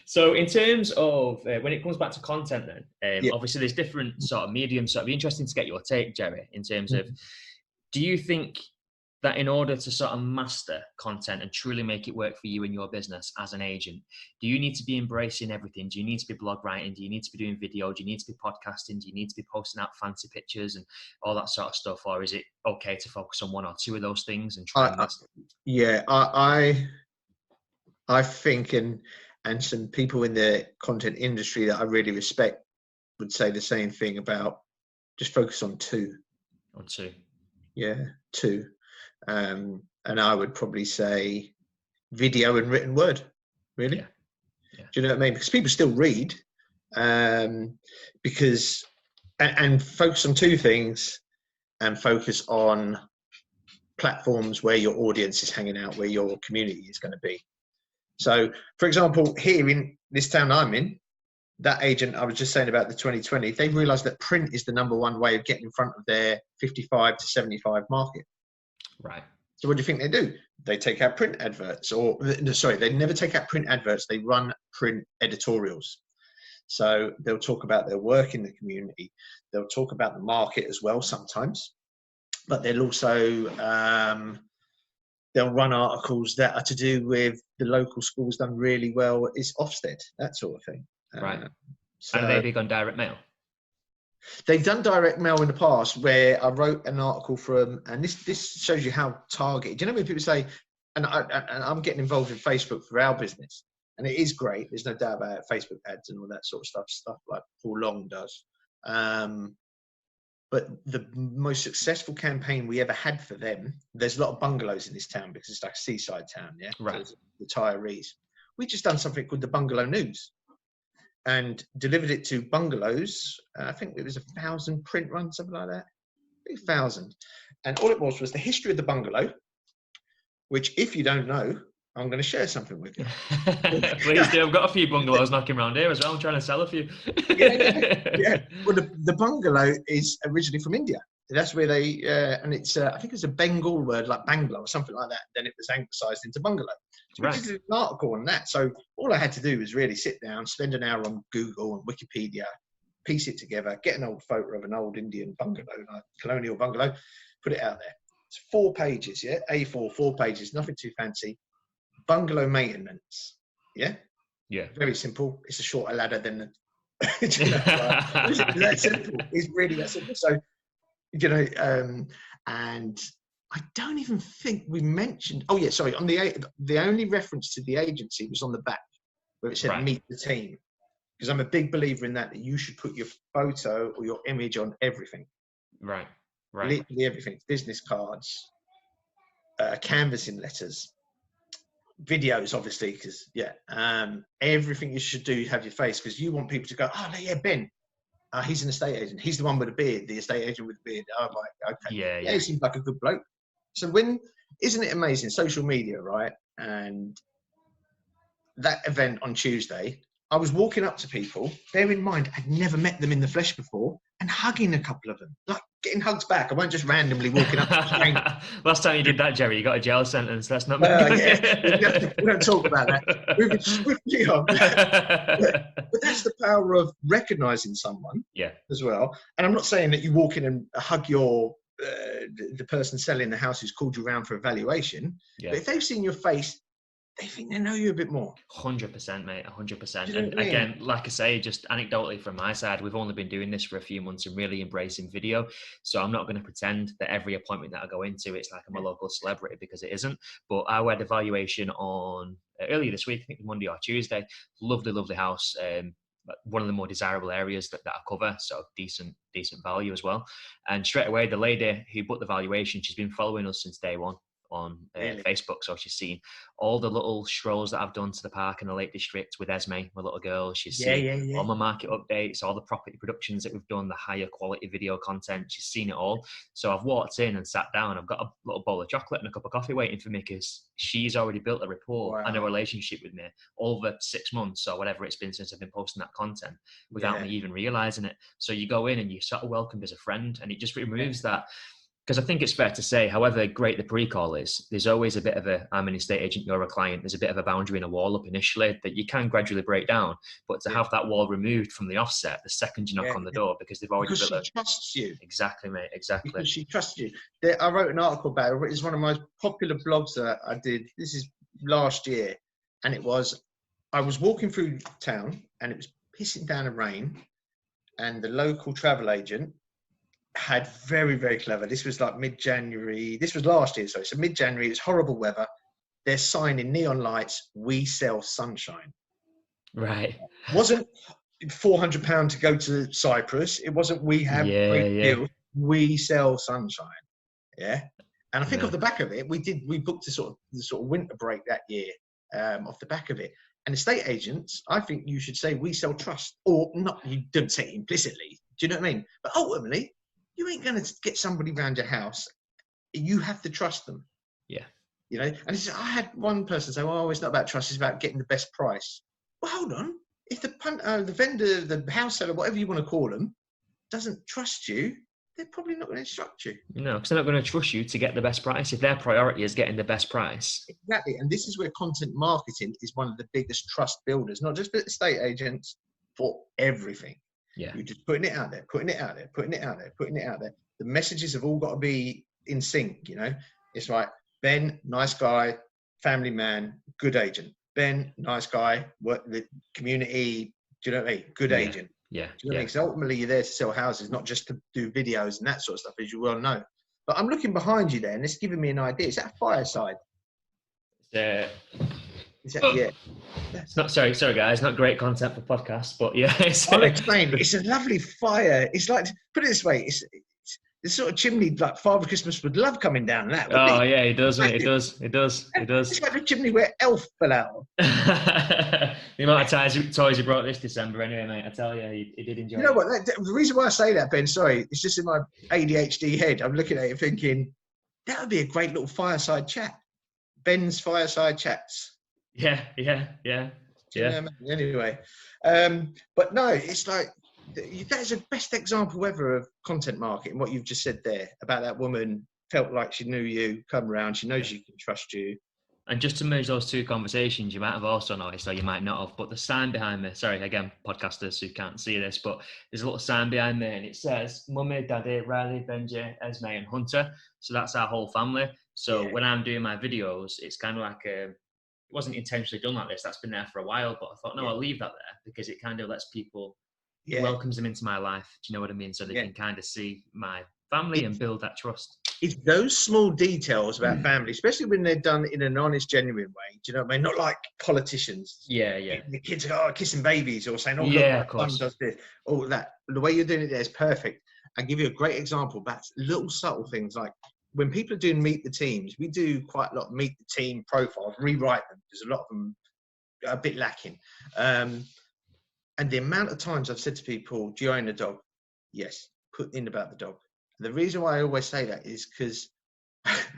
A: So in terms of when it comes back to content then, obviously there's different sort of mediums. So it'd be interesting to get your take, Jerry, in terms of, do you think that in order to sort of master content and truly make it work for you and your business as an agent, do you need to be embracing everything? Do you need to be blog writing? Do you need to be doing video? Do you need to be podcasting? Do you need to be posting out fancy pictures and all that sort of stuff? Or is it okay to focus on one or two of those things and try and master?
B: I think, and some people in the content industry that I really respect would say the same thing about just focus on two.
A: On two.
B: Yeah, two. And I would probably say video and written word, really. Do you know what I mean? Because people still read, because and focus on two things, and focus on platforms where your audience is hanging out, where your community is going to be. So, for example, here in this town I'm in, that agent I was just saying about the 2020, they realised that print is the #1 way of getting in front of their 55 to 75 market.
A: Right.
B: So what do you think they do? They take out print adverts, or sorry, they never take out print adverts. They run print editorials. So they'll talk about their work in the community. They'll talk about the market as well sometimes, but they'll also they'll run articles that are to do with the local schools done really well. It's Ofsted, that sort of thing.
A: Right. So, and are they big on direct mail?
B: They've done direct mail in the past where I wrote an article from, and this shows you how targeted. Do you know when people say, and I'm getting involved in Facebook for our business, and it is great. There's no doubt about it, Facebook ads and all that sort of stuff like Paul Long does. But the most successful campaign we ever had for them, there's a lot of bungalows in this town because it's like a seaside town, yeah?
A: Right.
B: So retirees. We just done something called the Bungalow News and delivered it to bungalows. I think it was 1,000 print runs, something like that. 1,000. And all it was the history of the bungalow, which if you don't know, I'm going to share something with you.
A: Please do. I've got a few bungalows knocking around here as well. I'm trying to sell a few.
B: yeah. Well, the bungalow is originally from India. That's where they, and it's, I think it's a Bengal word like Bangla or something like that. Then it was anglicised into bungalow. So we just did an article on that. So all I had to do was really sit down, spend an hour on Google and Wikipedia, piece it together, get an old photo of an old Indian bungalow, like colonial bungalow, put it out there. It's 4 pages, yeah? A4, 4 pages, nothing too fancy. Bungalow maintenance, yeah?
A: Yeah.
B: Very simple. It's a shorter ladder than Do you know, like, it's that simple. It's really that simple. So, you know, and I don't even think we mentioned. Oh yeah, sorry. On the only reference to the agency was on the back where it said
A: Right.
B: "Meet the team," because I'm a big believer in that you should put your photo or your image on everything.
A: Right. Right.
B: Literally everything. Business cards, canvassing letters, videos, obviously, because everything you should do have your face, because you want people to go, oh yeah, Ben. He's an estate agent. He's the one with the beard, the estate agent with the beard. Oh, right, okay.
A: Yeah.
B: He seems like a good bloke. So isn't it amazing? Social media, right? And that event on Tuesday, I was walking up to people, bear in mind, I'd never met them in the flesh before, and hugging a couple of them, like getting hugs back. I weren't just randomly walking up to strangers.
A: Last time you did that, Jerry, you got a jail sentence. That's not.
B: Yeah, we don't talk about that. Moving swiftly on. But that's the power of recognizing someone, as well. And I'm not saying that you walk in and hug the person selling the house who's called you around for evaluation. But if they've seen your face, they think they know you a bit more.
A: 100%, mate. 100%.
B: You know
A: And again, like I say, just anecdotally from my side, we've only been doing this for a few months and really embracing video. So I'm not going to pretend that every appointment that I go into, it's like I'm a local celebrity, because it isn't. But I had evaluation on earlier this week, I think Monday or Tuesday. Lovely house. One of the more desirable areas that I cover, so decent value as well. And straight away, the lady who booked the valuation, she's been following us since day one on Facebook, so she's seen all the little strolls that I've done to the park in the Lake District with Esme, my little girl. She's seen all my market updates, all the property productions that we've done, the higher quality video content. She's seen it all. So I've walked in and sat down. I've got a little bowl of chocolate and a cup of coffee waiting for me, because she's already built a rapport and a relationship with me over 6 months or whatever it's been since I've been posting that content without me even realizing it. So you go in and you're sort of welcomed as a friend, and it just removes that. Because I think it's fair to say, however great the pre-call is, there's always a bit of I'm an estate agent, you're a client. There's a bit of a boundary and a wall up initially that you can gradually break down. But to have that wall removed from the offset, the second you knock on the door, because they've already built
B: she trusts you.
A: Exactly, mate. Exactly.
B: Because she trusts you. I wrote an article about it. It's one of my popular blogs that I did. This is last year. And I was walking through town and it was pissing down a rain. And the local travel agent had very, very clever. This was like mid-January. This was last year, sorry. So mid-January, it's horrible weather. They're signing neon lights, "We sell sunshine."
A: Right.
B: It wasn't £400 to go to Cyprus. It wasn't "we have great deals." We sell sunshine. Yeah. And I think off the back of it, we booked the sort of winter break that year off the back of it. And estate agents, I think you should say "we sell trust," or not. You don't say it implicitly. Do you know what I mean? But ultimately, you ain't going to get somebody around your house. You have to trust them.
A: Yeah.
B: You know, and I had one person say, "Oh, it's not about trust, it's about getting the best price." Well, hold on. If the vendor, the house seller, whatever you want to call them, doesn't trust you, they're probably not going to instruct you.
A: No, because they're not going to trust you to get the best price if their priority is getting the best price.
B: Exactly. And this is where content marketing is one of the biggest trust builders, not just for estate agents, for everything.
A: Yeah.
B: You're just putting it out there, putting it out there, putting it out there, putting it out there. The messages have all got to be in sync, you know. It's like, Ben, nice guy, family man, good agent. Ben, nice guy, work the community, do you know what I mean? Good agent.
A: Yeah.
B: Do you know what I mean? Because ultimately you're there to sell houses, not just to do videos and that sort of stuff, as you well know. But I'm looking behind you there, and it's giving me an idea. Is that a fireside? Is that, yeah.
A: It's not, sorry guys, not great content for podcasts, but yeah.
B: I'll explain. It's a lovely fire. It's like, put it this way, it's sort of chimney like Father Christmas would love coming down that.
A: Oh yeah, he does, mate. It does.
B: It's like the chimney where Elf fell out.
A: The amount of toys he brought this December anyway, mate. I tell you, he did enjoy it.
B: You know what? The reason why I say that, Ben, sorry, it's just in my ADHD head. I'm looking at it thinking, that would be a great little fireside chat. Ben's fireside chats.
A: Yeah.
B: Anyway, but no, it's like that's the best example ever of content marketing. What you've just said there about that woman felt like she knew you, come around, she knows she can trust you.
A: And just to merge those two conversations, you might have also noticed, or you might not have, but the sign behind me, sorry, again, podcasters who can't see this, but there's a little sign behind me and it says Mummy, Daddy, Riley, Benji, Esme and Hunter. So that's our whole family. So when I'm doing my videos, it's kind of like it wasn't intentionally done like this. That's been there for a while, but I thought, no, I'll leave that there because it kind of lets people
B: Yeah.
A: welcomes them into my life. Do you know what I mean? So they can kind of see my family and build that trust.
B: It's those small details about family, especially when they're done in an honest, genuine way. Do you know what I mean? Not like politicians.
A: Yeah, yeah.
B: The kids are kissing babies or saying, "Oh, look,
A: Yeah,
B: my
A: of course.
B: son does this." All that. The way you're doing it there is perfect. I'll give you a great example. That's little subtle things like when people are doing meet the teams. We do quite a lot of meet the team profiles, rewrite them because a lot of them are a bit lacking. And the amount of times I've said to people, "Do you own a dog?" Yes. Put in about the dog. The reason why I always say that is because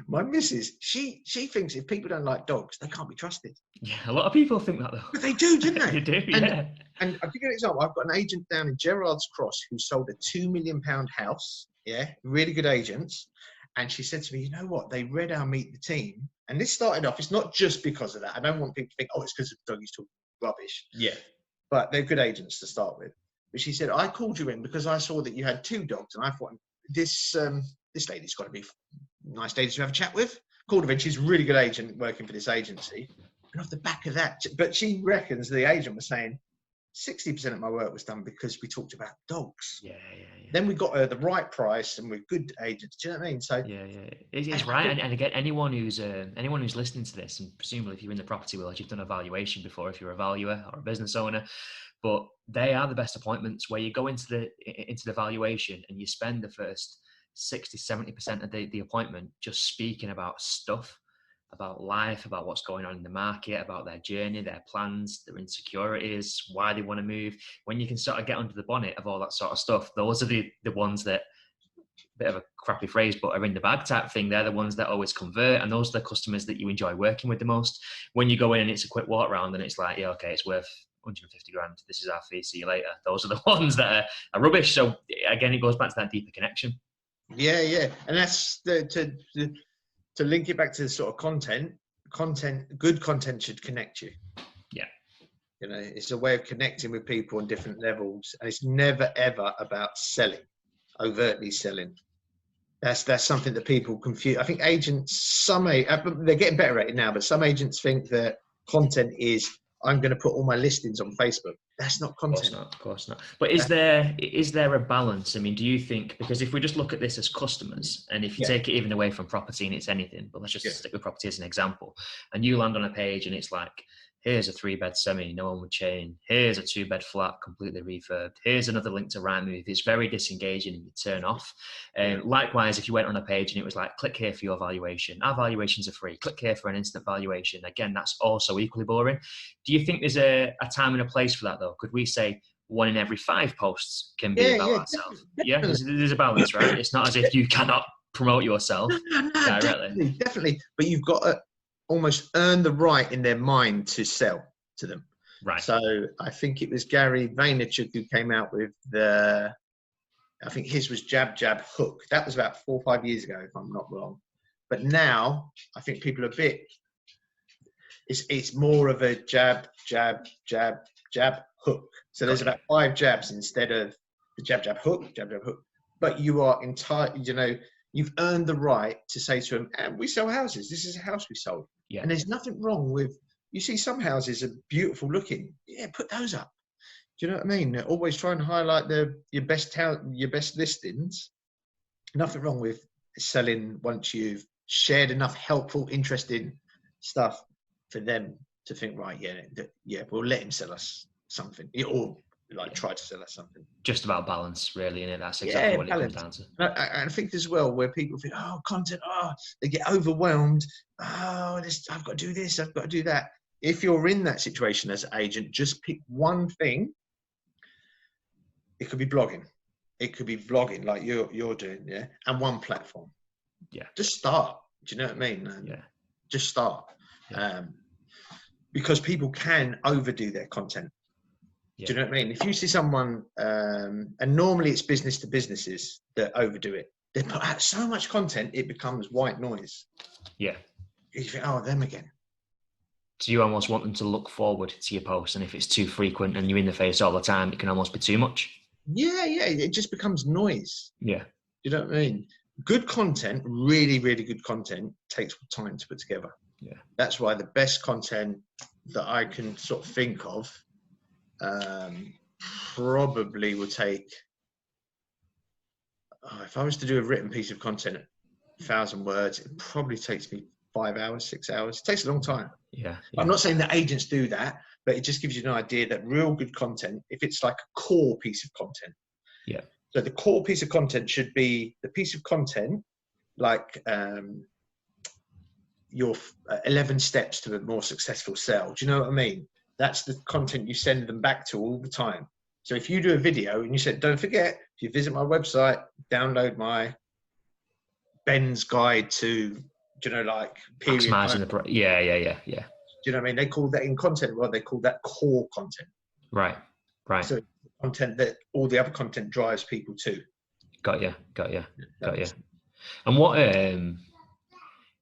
B: my missus, she thinks if people don't like dogs, they can't be trusted.
A: Yeah, a lot of people think that though.
B: But they do, don't they?
A: They do, yeah.
B: And I'll give you an example. I've got an agent down in Gerrard's Cross who sold a £2 million house. Yeah, really good agents. And she said to me, "You know what? They read our Meet the Team." And this started off, it's not just because of that. I don't want people to think, "Oh, it's because the dog is talking rubbish."
A: Yeah.
B: But they're good agents to start with. But she said, "I called you in because I saw that you had 2 dogs. And I thought, this lady's got to be a nice lady to have a chat with." Called her in. She's a really good agent working for this agency. And off the back of that, but she reckons the agent was saying 60% of my work was done because we talked about dogs.
A: Yeah.
B: Then we got her the right price and we're good agents. Do you know what I mean? So
A: yeah. It's right. And again, anyone who's listening to this, and presumably if you're in the property world, you've done a valuation before, if you're a valuer or a business owner, but they are the best appointments where you go into the valuation and you spend the first 60-70% of the appointment just speaking about stuff, about life, about what's going on in the market, about their journey, their plans, their insecurities, why they want to move. When you can sort of get under the bonnet of all that sort of stuff, those are the ones that, bit of a crappy phrase, but are in the bag type thing. They're the ones that always convert, and those are the customers that you enjoy working with the most. When you go in and it's a quick walk around and it's like, yeah, okay, it's worth 150 grand. This is our fee. See you later. Those are the ones that are rubbish. So again, it goes back to that deeper connection.
B: Yeah. And that's to link it back to the sort of content. Good content should connect you.
A: Yeah.
B: You know, it's a way of connecting with people on different levels, and it's never ever about selling, overtly selling. That's something that people confuse. I think agents, they're getting better at it now, but some agents think that content is, I'm going to put all my listings on Facebook. That's not content.
A: Of course not. But is there a balance? I mean, do you think, because if we just look at this as customers, and if you take it even away from property and it's anything, but let's just stick with property as an example, and you land on a page and it's like, here's a 3-bed semi, no one would chain. Here's a 2-bed flat, completely refurbed. Here's another link to Rightmove. It's very disengaging and you turn off. Likewise, if you went on a page and it was like, click here for your valuation. Our valuations are free. Click here for an instant valuation. Again, that's also equally boring. Do you think there's a time and a place for that though? Could we say 1 in every 5 posts can be about ourselves? Yeah, there's a balance, right? It's not as if you cannot promote yourself directly.
B: Definitely. But you've got to almost earn the right in their mind to sell to them.
A: Right.
B: So I think it was Gary Vaynerchuk who came out with I think his was jab, jab, hook. That was about 4 or 5 years ago, if I'm not wrong. But now I think people are it's more of a jab, jab, jab, jab, hook. So there's about 5 jabs instead of the jab, jab, hook, jab, jab, hook. But you are you've earned the right to say to them, and we sell houses. This is a house we sold. Yeah. And there's nothing wrong with, you see some houses are beautiful looking. Yeah, put those up. Do you know what I mean? Always try and highlight your best listings. Nothing wrong with selling once you've shared enough helpful, interesting stuff for them to think, right, we'll let him sell us something. Or try to sell us something.
A: Just about balance, really, and that's exactly what balance. It comes down to.
B: I think as well, where people think, content, they get overwhelmed. I've got to do this, I've got to do that. If you're in that situation as an agent, just pick one thing. It could be blogging. It could be vlogging like you're doing, yeah, and one platform.
A: Yeah.
B: Just start. Do you know what I mean? Just start. Yeah. Because people can overdo their content. Yeah. Do you know what I mean? If you see someone, and normally it's business to businesses that overdo it, they put out so much content, it becomes white noise.
A: Yeah.
B: You think, them again.
A: So you almost want them to look forward to your posts, and if it's too frequent and you're in the face all the time, it can almost be too much.
B: Yeah. It just becomes noise.
A: Yeah.
B: You know what I mean? Good content, really, really good content, takes time to put together.
A: Yeah.
B: That's why the best content that I can sort of think of, probably will take, if I was to do a written piece of content, 1,000 words, it probably takes me 5 hours, 6 hours. It takes a long time.
A: Yeah.
B: I'm not saying that agents do that, but it just gives you an idea that real good content, if it's like a core piece of content.
A: Yeah.
B: So the core piece of content should be the piece of content like your 11 steps to a more successful sell. Do you know what I mean? That's the content you send them back to all the time. So if you do a video and you said, don't forget, if you visit my website, download my Ben's guide to, like period.
A: Maximizing the yeah.
B: Do you know what I mean? They call that in content, well, they call that core content.
A: Right.
B: So content that all the other content drives people to.
A: Got you. And what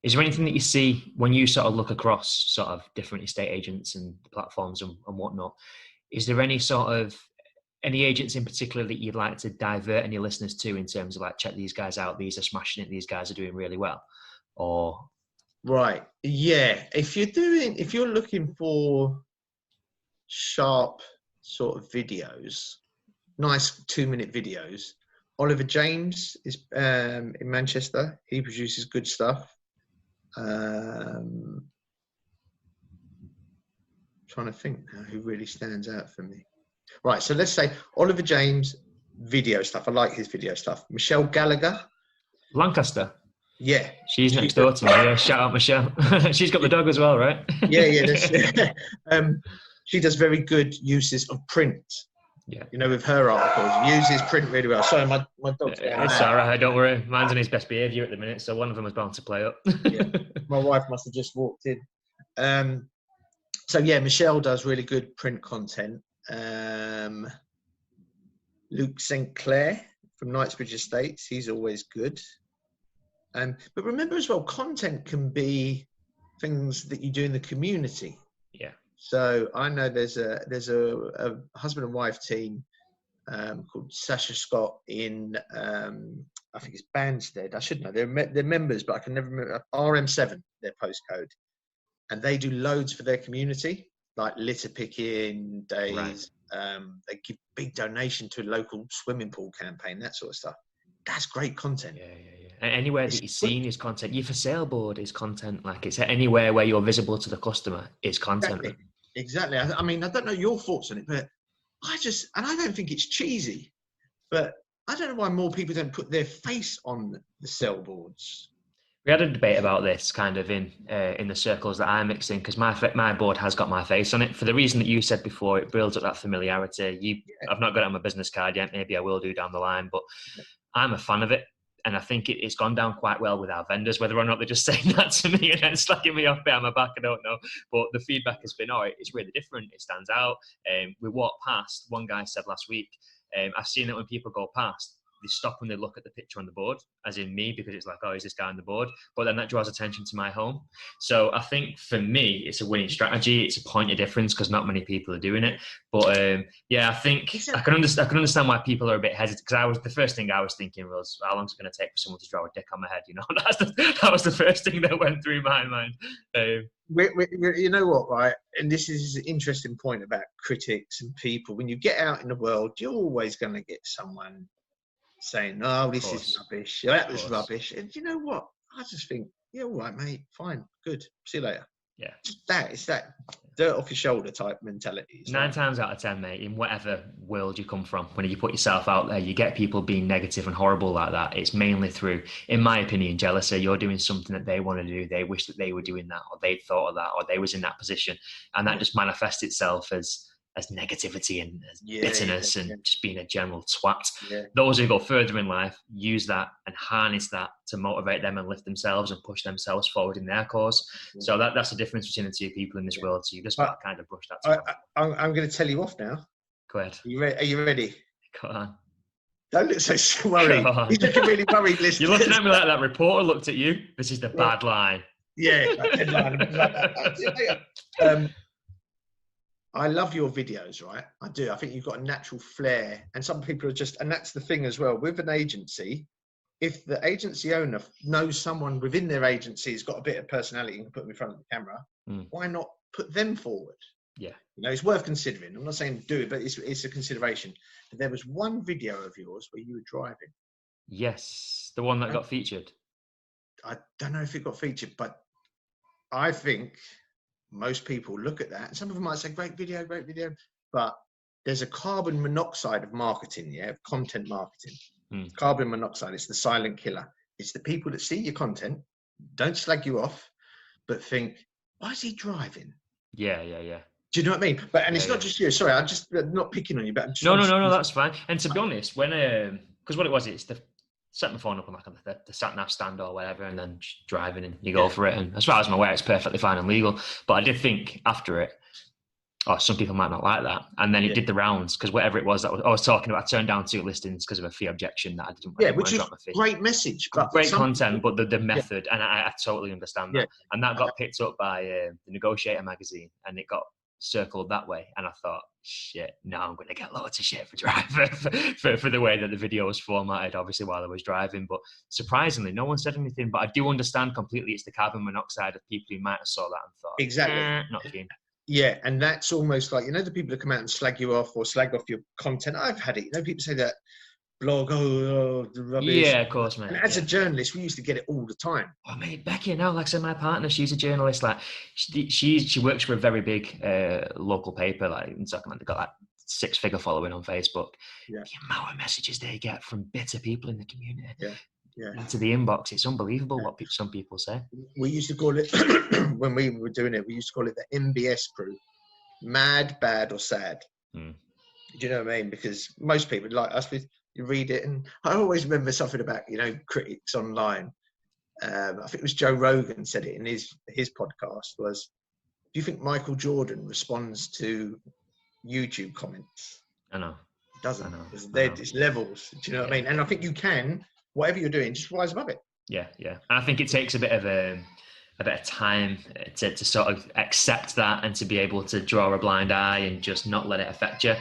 A: is there anything that you see when you sort of look across sort of different estate agents and platforms and whatnot? Is there any agents in particular that you'd like to divert any listeners to in terms of like, check these guys out, these are smashing it, these guys are doing really well? Or
B: right, yeah. If you're looking for sharp sort of videos, nice 2-minute videos, Oliver James is in Manchester. He produces good stuff. Trying to think now who really stands out for me. Right, so let's say Oliver James, video stuff. I like his video stuff. Michelle Gallagher,
A: Lancaster.
B: Yeah,
A: she's next door to me. Yeah, shout out Michelle. She's got the dog as well, right?
B: Yeah. She does very good uses of print.
A: Yeah,
B: with her articles, uses print really well. Sorry, my dog's
A: it's all right. Don't worry. Mine's on his best behaviour at the minute, so one of them is bound to play up.
B: Yeah. My wife must have just walked in. So yeah, Michelle does really good print content. Luke St. Clair from Knightsbridge Estates, he's always good. But remember as well, content can be things that you do in the community.
A: Yeah.
B: So I know there's a husband and wife team called Sasha Scott in I think it's Banstead. I should know. They're members, but I can never remember. RM7, their postcode, and they do loads for their community, like litter picking days. Right. They give big donation to a local swimming pool campaign, that sort of stuff. That's great content.
A: Yeah. And anywhere that you're seen is content. Your for sale board is content. Like it's anywhere where you're visible to the customer is content.
B: Exactly. I mean, I don't know your thoughts on it, but I don't think it's cheesy, but I don't know why more people don't put their face on the sell boards.
A: We had a debate about this kind of in the circles that I mix in, because my board has got my face on it for the reason that you said before. It builds up that familiarity. I've not got it on my business card yet. Maybe I will do down the line, but I'm a fan of it. And I think it's gone down quite well with our vendors. Whether or not they're just saying that to me and then slacking me off behind my back, I don't know. But the feedback has been, it's really different. It stands out. We walked past, one guy said last week, I've seen it when people go past, they stop and they look at the picture on the board, as in me, because it's like, is this guy on the board? But then that draws attention to my home. So I think for me, it's a winning strategy. It's a point of difference because not many people are doing it. But I think I can understand why people are a bit hesitant, because the first thing I was thinking was, how long is it going to take for someone to draw a dick on my head? That was the first thing that went through my mind.
B: You know what, right? And this is an interesting point about critics and people. When you get out in the world, you're always going to get someone saying, this is rubbish. That was rubbish. And you know what? I just think, all right, mate, fine, good. See you later.
A: Yeah.
B: It's that dirt off your shoulder type mentality.
A: 9 times out of 10, mate, in whatever world you come from, when you put yourself out there, you get people being negative and horrible like that. It's mainly through, in my opinion, jealousy. You're doing something that they want to do. They wish that they were doing that, or they'd thought of that, or they was in that position. And that just manifests itself as negativity and bitterness and just being a general twat. Yeah. Those who go further in life use that and harness that to motivate them and lift themselves and push themselves forward in their cause. Yeah. So that's the difference between the two people in this world. So you just kind of brush that.
B: I'm going to tell you off now.
A: Go ahead.
B: Are you ready?
A: Go on.
B: Don't look so worried. He's looking really worried. Listeners.
A: You're looking at me like that reporter looked at you. This is the bad line.
B: Yeah. I love your videos, right? I do. I think you've got a natural flair. And some people are and that's the thing as well. With an agency, if the agency owner knows someone within their agency has got a bit of personality and can put them in front of the camera, why not put them forward?
A: Yeah.
B: You know, it's worth considering. I'm not saying do it, but it's a consideration. But there was one video of yours where you were driving.
A: Yes, the one that got featured.
B: I don't know if it got featured, but I think most people look at that, and some of them might say, great video, but there's a carbon monoxide of marketing, of content marketing. Carbon monoxide, it's the silent killer. It's the people that see your content, don't slag you off, but think, why is he driving?
A: Yeah.
B: Do you know what I mean? But it's not just you. Sorry, I'm just not picking on you, but I'm just
A: no, that's fine. And to be honest, when because what it was, it's set my phone up on like the sat nav stand or whatever, and then just driving and you go for it. And as far as I'm aware, it's perfectly fine and legal. But I did think after it, some people might not like that. And then it did the rounds because whatever it was that I was talking about, I turned down 2 listings because of a fee objection that I didn't want to drop my fee.
B: Great message.
A: Great content, but the method, and I totally understand that. Yeah. And that got picked up by the Negotiator magazine, and it got circled that way. And I thought, shit, now I'm going to get loads of shit for driving for the way that the video was formatted, obviously, while I was driving. But surprisingly, no one said anything. But I do understand completely it's the carbon monoxide of people who might have saw that and thought,
B: exactly,
A: not keen.
B: Yeah, and that's almost like, the people that come out and slag you off or slag off your content. I've had it. People say that blog, the rubbish.
A: Yeah, of course, mate.
B: And as a journalist, we used to get it all the time.
A: Oh, mate, Becky, now, like I said, my partner, she's a journalist. Like, she works for a very big local paper. Like, they've got like 6-figure following on Facebook. Yeah. The amount of messages they get from bitter people in the community. Yeah. Into the inbox, it's unbelievable what some people say.
B: We used to call it when we were doing it. We used to call it the MBS crew: mad, bad, or sad. Do you know what I mean? Because most people like us, you read it, and I always remember something about critics online. I think it was Joe Rogan said it in his podcast. Was, do you think Michael Jordan responds to YouTube comments?
A: I know.
B: He doesn't. It's levels. Do you know what I mean? And I think you can. Whatever you're doing, just rise above it.
A: Yeah. And I think it takes a bit of time to sort of accept that and to be able to draw a blind eye and just not let it affect you.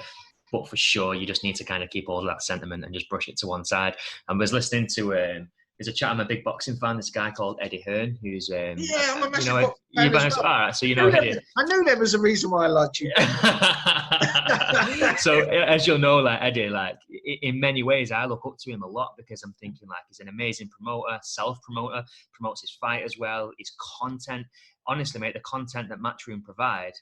A: But for sure, you just need to kind of keep all of that sentiment and just brush it to one side. I was listening to there's a chat. I'm a big boxing fan. This guy called Eddie Hearn, who's
B: I'm a massive fan as well.
A: All right, so Eddie.
B: I knew there was a reason why I liked you.
A: So as you'll know, like Eddie, like in many ways, I look up to him a lot because I'm thinking like he's an amazing promoter, self-promoter, promotes his fight as well. His content, honestly, mate, the content that Matchroom provide,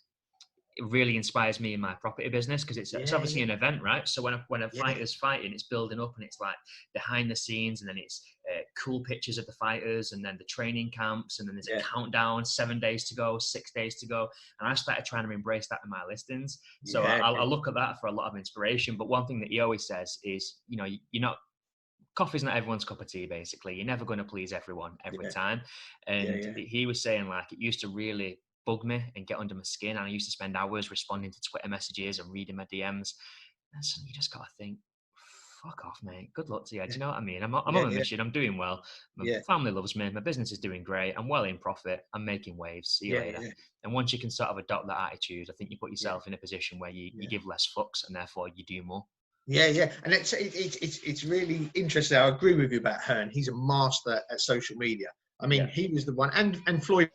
A: it really inspires me in my property business because it's obviously an event, right? So when a fighter's fighting, it's building up and it's like behind the scenes, and then it's cool pictures of the fighters, and then the training camps, and then there's a countdown, 7 days to go, 6 days to go. And I started trying to embrace that in my listings. So I look at that for a lot of inspiration. But one thing that he always says is, coffee's not everyone's cup of tea, basically. You're never going to please everyone every time. And he was saying like it used to really bug me and get under my skin, and I used to spend hours responding to Twitter messages and reading my DMs. And so you just got to think, fuck off, mate. Good luck to you. Do you know what I mean? I'm on a mission. I'm doing well. My family loves me. My business is doing great. I'm well in profit. I'm making waves. See you later. And once you can sort of adopt that attitude, I think you put yourself in a position where you give less fucks, and therefore you do more. Yeah.
B: And it's really interesting. I agree with you about Hearn. He's a master at social media. I mean, he was the one, and Floyd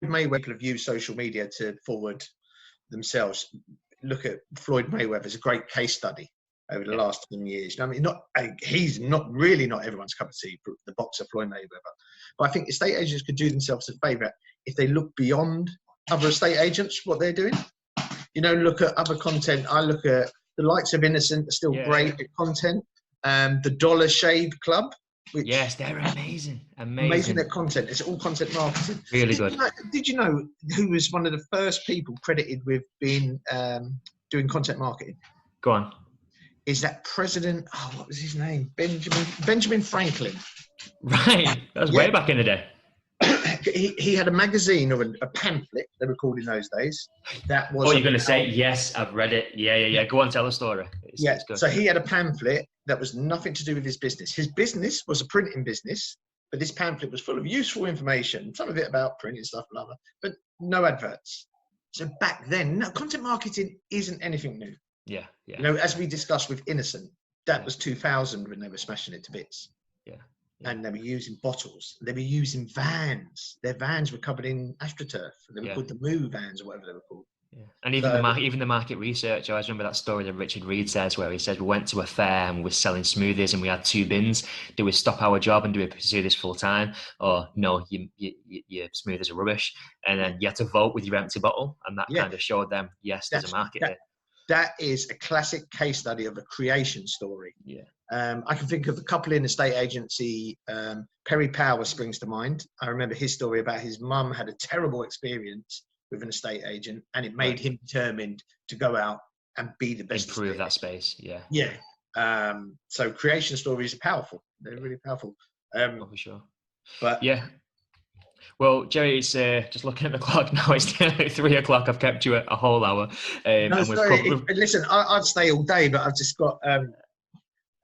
B: Mayweather have used social media to forward themselves. Look at Floyd Mayweather as a great case study over the last 10 years. I mean, he's not everyone's cup of tea, the boxer Floyd Mayweather. But I think estate agents could do themselves a favour if they look beyond other estate agents, what they're doing. Look at other content. I look at the likes of Innocent, are still great at content. The Dollar Shave Club.
A: Yes, they're amazing.
B: Amazing at content. It's all content marketing.
A: Really good.
B: Did you know who was one of the first people credited with being doing content marketing?
A: Go on.
B: Is that President? Oh, what was his name? Benjamin Franklin.
A: Right. That was way back in the day.
B: He had a magazine or a pamphlet, they were called in those days. That was.
A: Oh, you're going to say, yes, I've read it. Yeah. Go on, tell the story. It's good.
B: So he had a pamphlet that was nothing to do with his business. His business was a printing business, but this pamphlet was full of useful information, some of it about printing stuff, blah, blah, but no adverts. So back then, content marketing isn't anything new.
A: Yeah.
B: As we discussed with Innocent, that was 2000 when they were smashing it to bits.
A: Yeah.
B: and they were using bottles. They were using vans. Their vans were covered in AstroTurf. They were called the Moo vans or whatever they were called.
A: Yeah. And even the market research, I always remember that story that Richard Reed says, where he says we went to a fair and we were selling smoothies and we had 2 bins. Do we stop our job and do we pursue this full time? Or no, your smoothies are rubbish. And then you had to vote with your empty bottle, and that kind of showed them, yes, there's a market here.
B: That is a classic case study of a creation story.
A: Yeah.
B: I can think of a couple in the estate agency. Perry Power springs to mind. I remember his story about his mum had a terrible experience with an estate agent, and it made him determined to go out and be the best.
A: Improve that space, yeah.
B: Yeah. So creation stories are powerful. They're really powerful.
A: For sure.
B: But
A: yeah. Well, Jerry, it's just looking at the clock now. It's 3 o'clock. I've kept you a whole hour.
B: No, sorry. Listen, I'd stay all day, but I've just got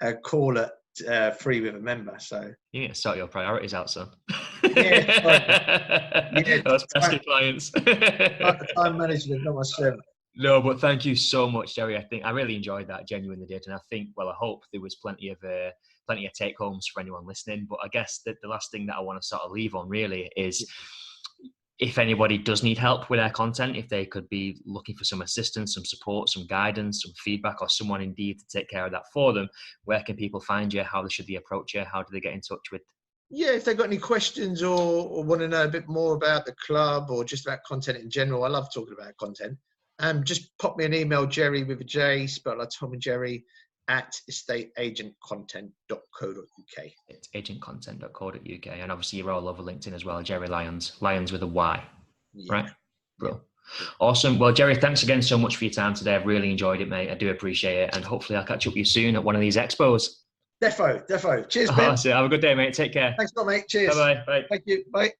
B: a call at 3 with a member. So
A: you need to sort your priorities out, son.
B: Yeah,
A: those pesky clients.
B: Time management, not my strength.
A: No, but thank you so much, Jerry. I really enjoyed that, genuinely did, and I think, well, I hope there was plenty of take homes for anyone listening. But I guess the last thing that I want to sort of leave on really is, if anybody does need help with their content, if they could be looking for some assistance, some support, some guidance, some feedback, or someone indeed to take care of that for them, where can people find you? How should they approach you? How do they get in touch with?
B: Yeah, if they've got any questions or want to know a bit more about the club or just about content in general, I love talking about content. Just pop me an email, Jerry with a J, spelled like Tom and Jerry, at estateagentcontent.co.uk.
A: It's agentcontent.co.uk. And obviously you're all over LinkedIn as well, Jerry Lyons, Lyons with a Y, right? Bro. Awesome. Well, Jerry, thanks again so much for your time today. I've really enjoyed it, mate. I do appreciate it. And hopefully I'll catch up with you soon at one of these expos.
B: Defo. Cheers, Ben.
A: Awesome. Have a good day, mate. Take care.
B: Thanks a lot, mate. Cheers.
A: Bye-bye. Bye.
B: Thank you. Bye.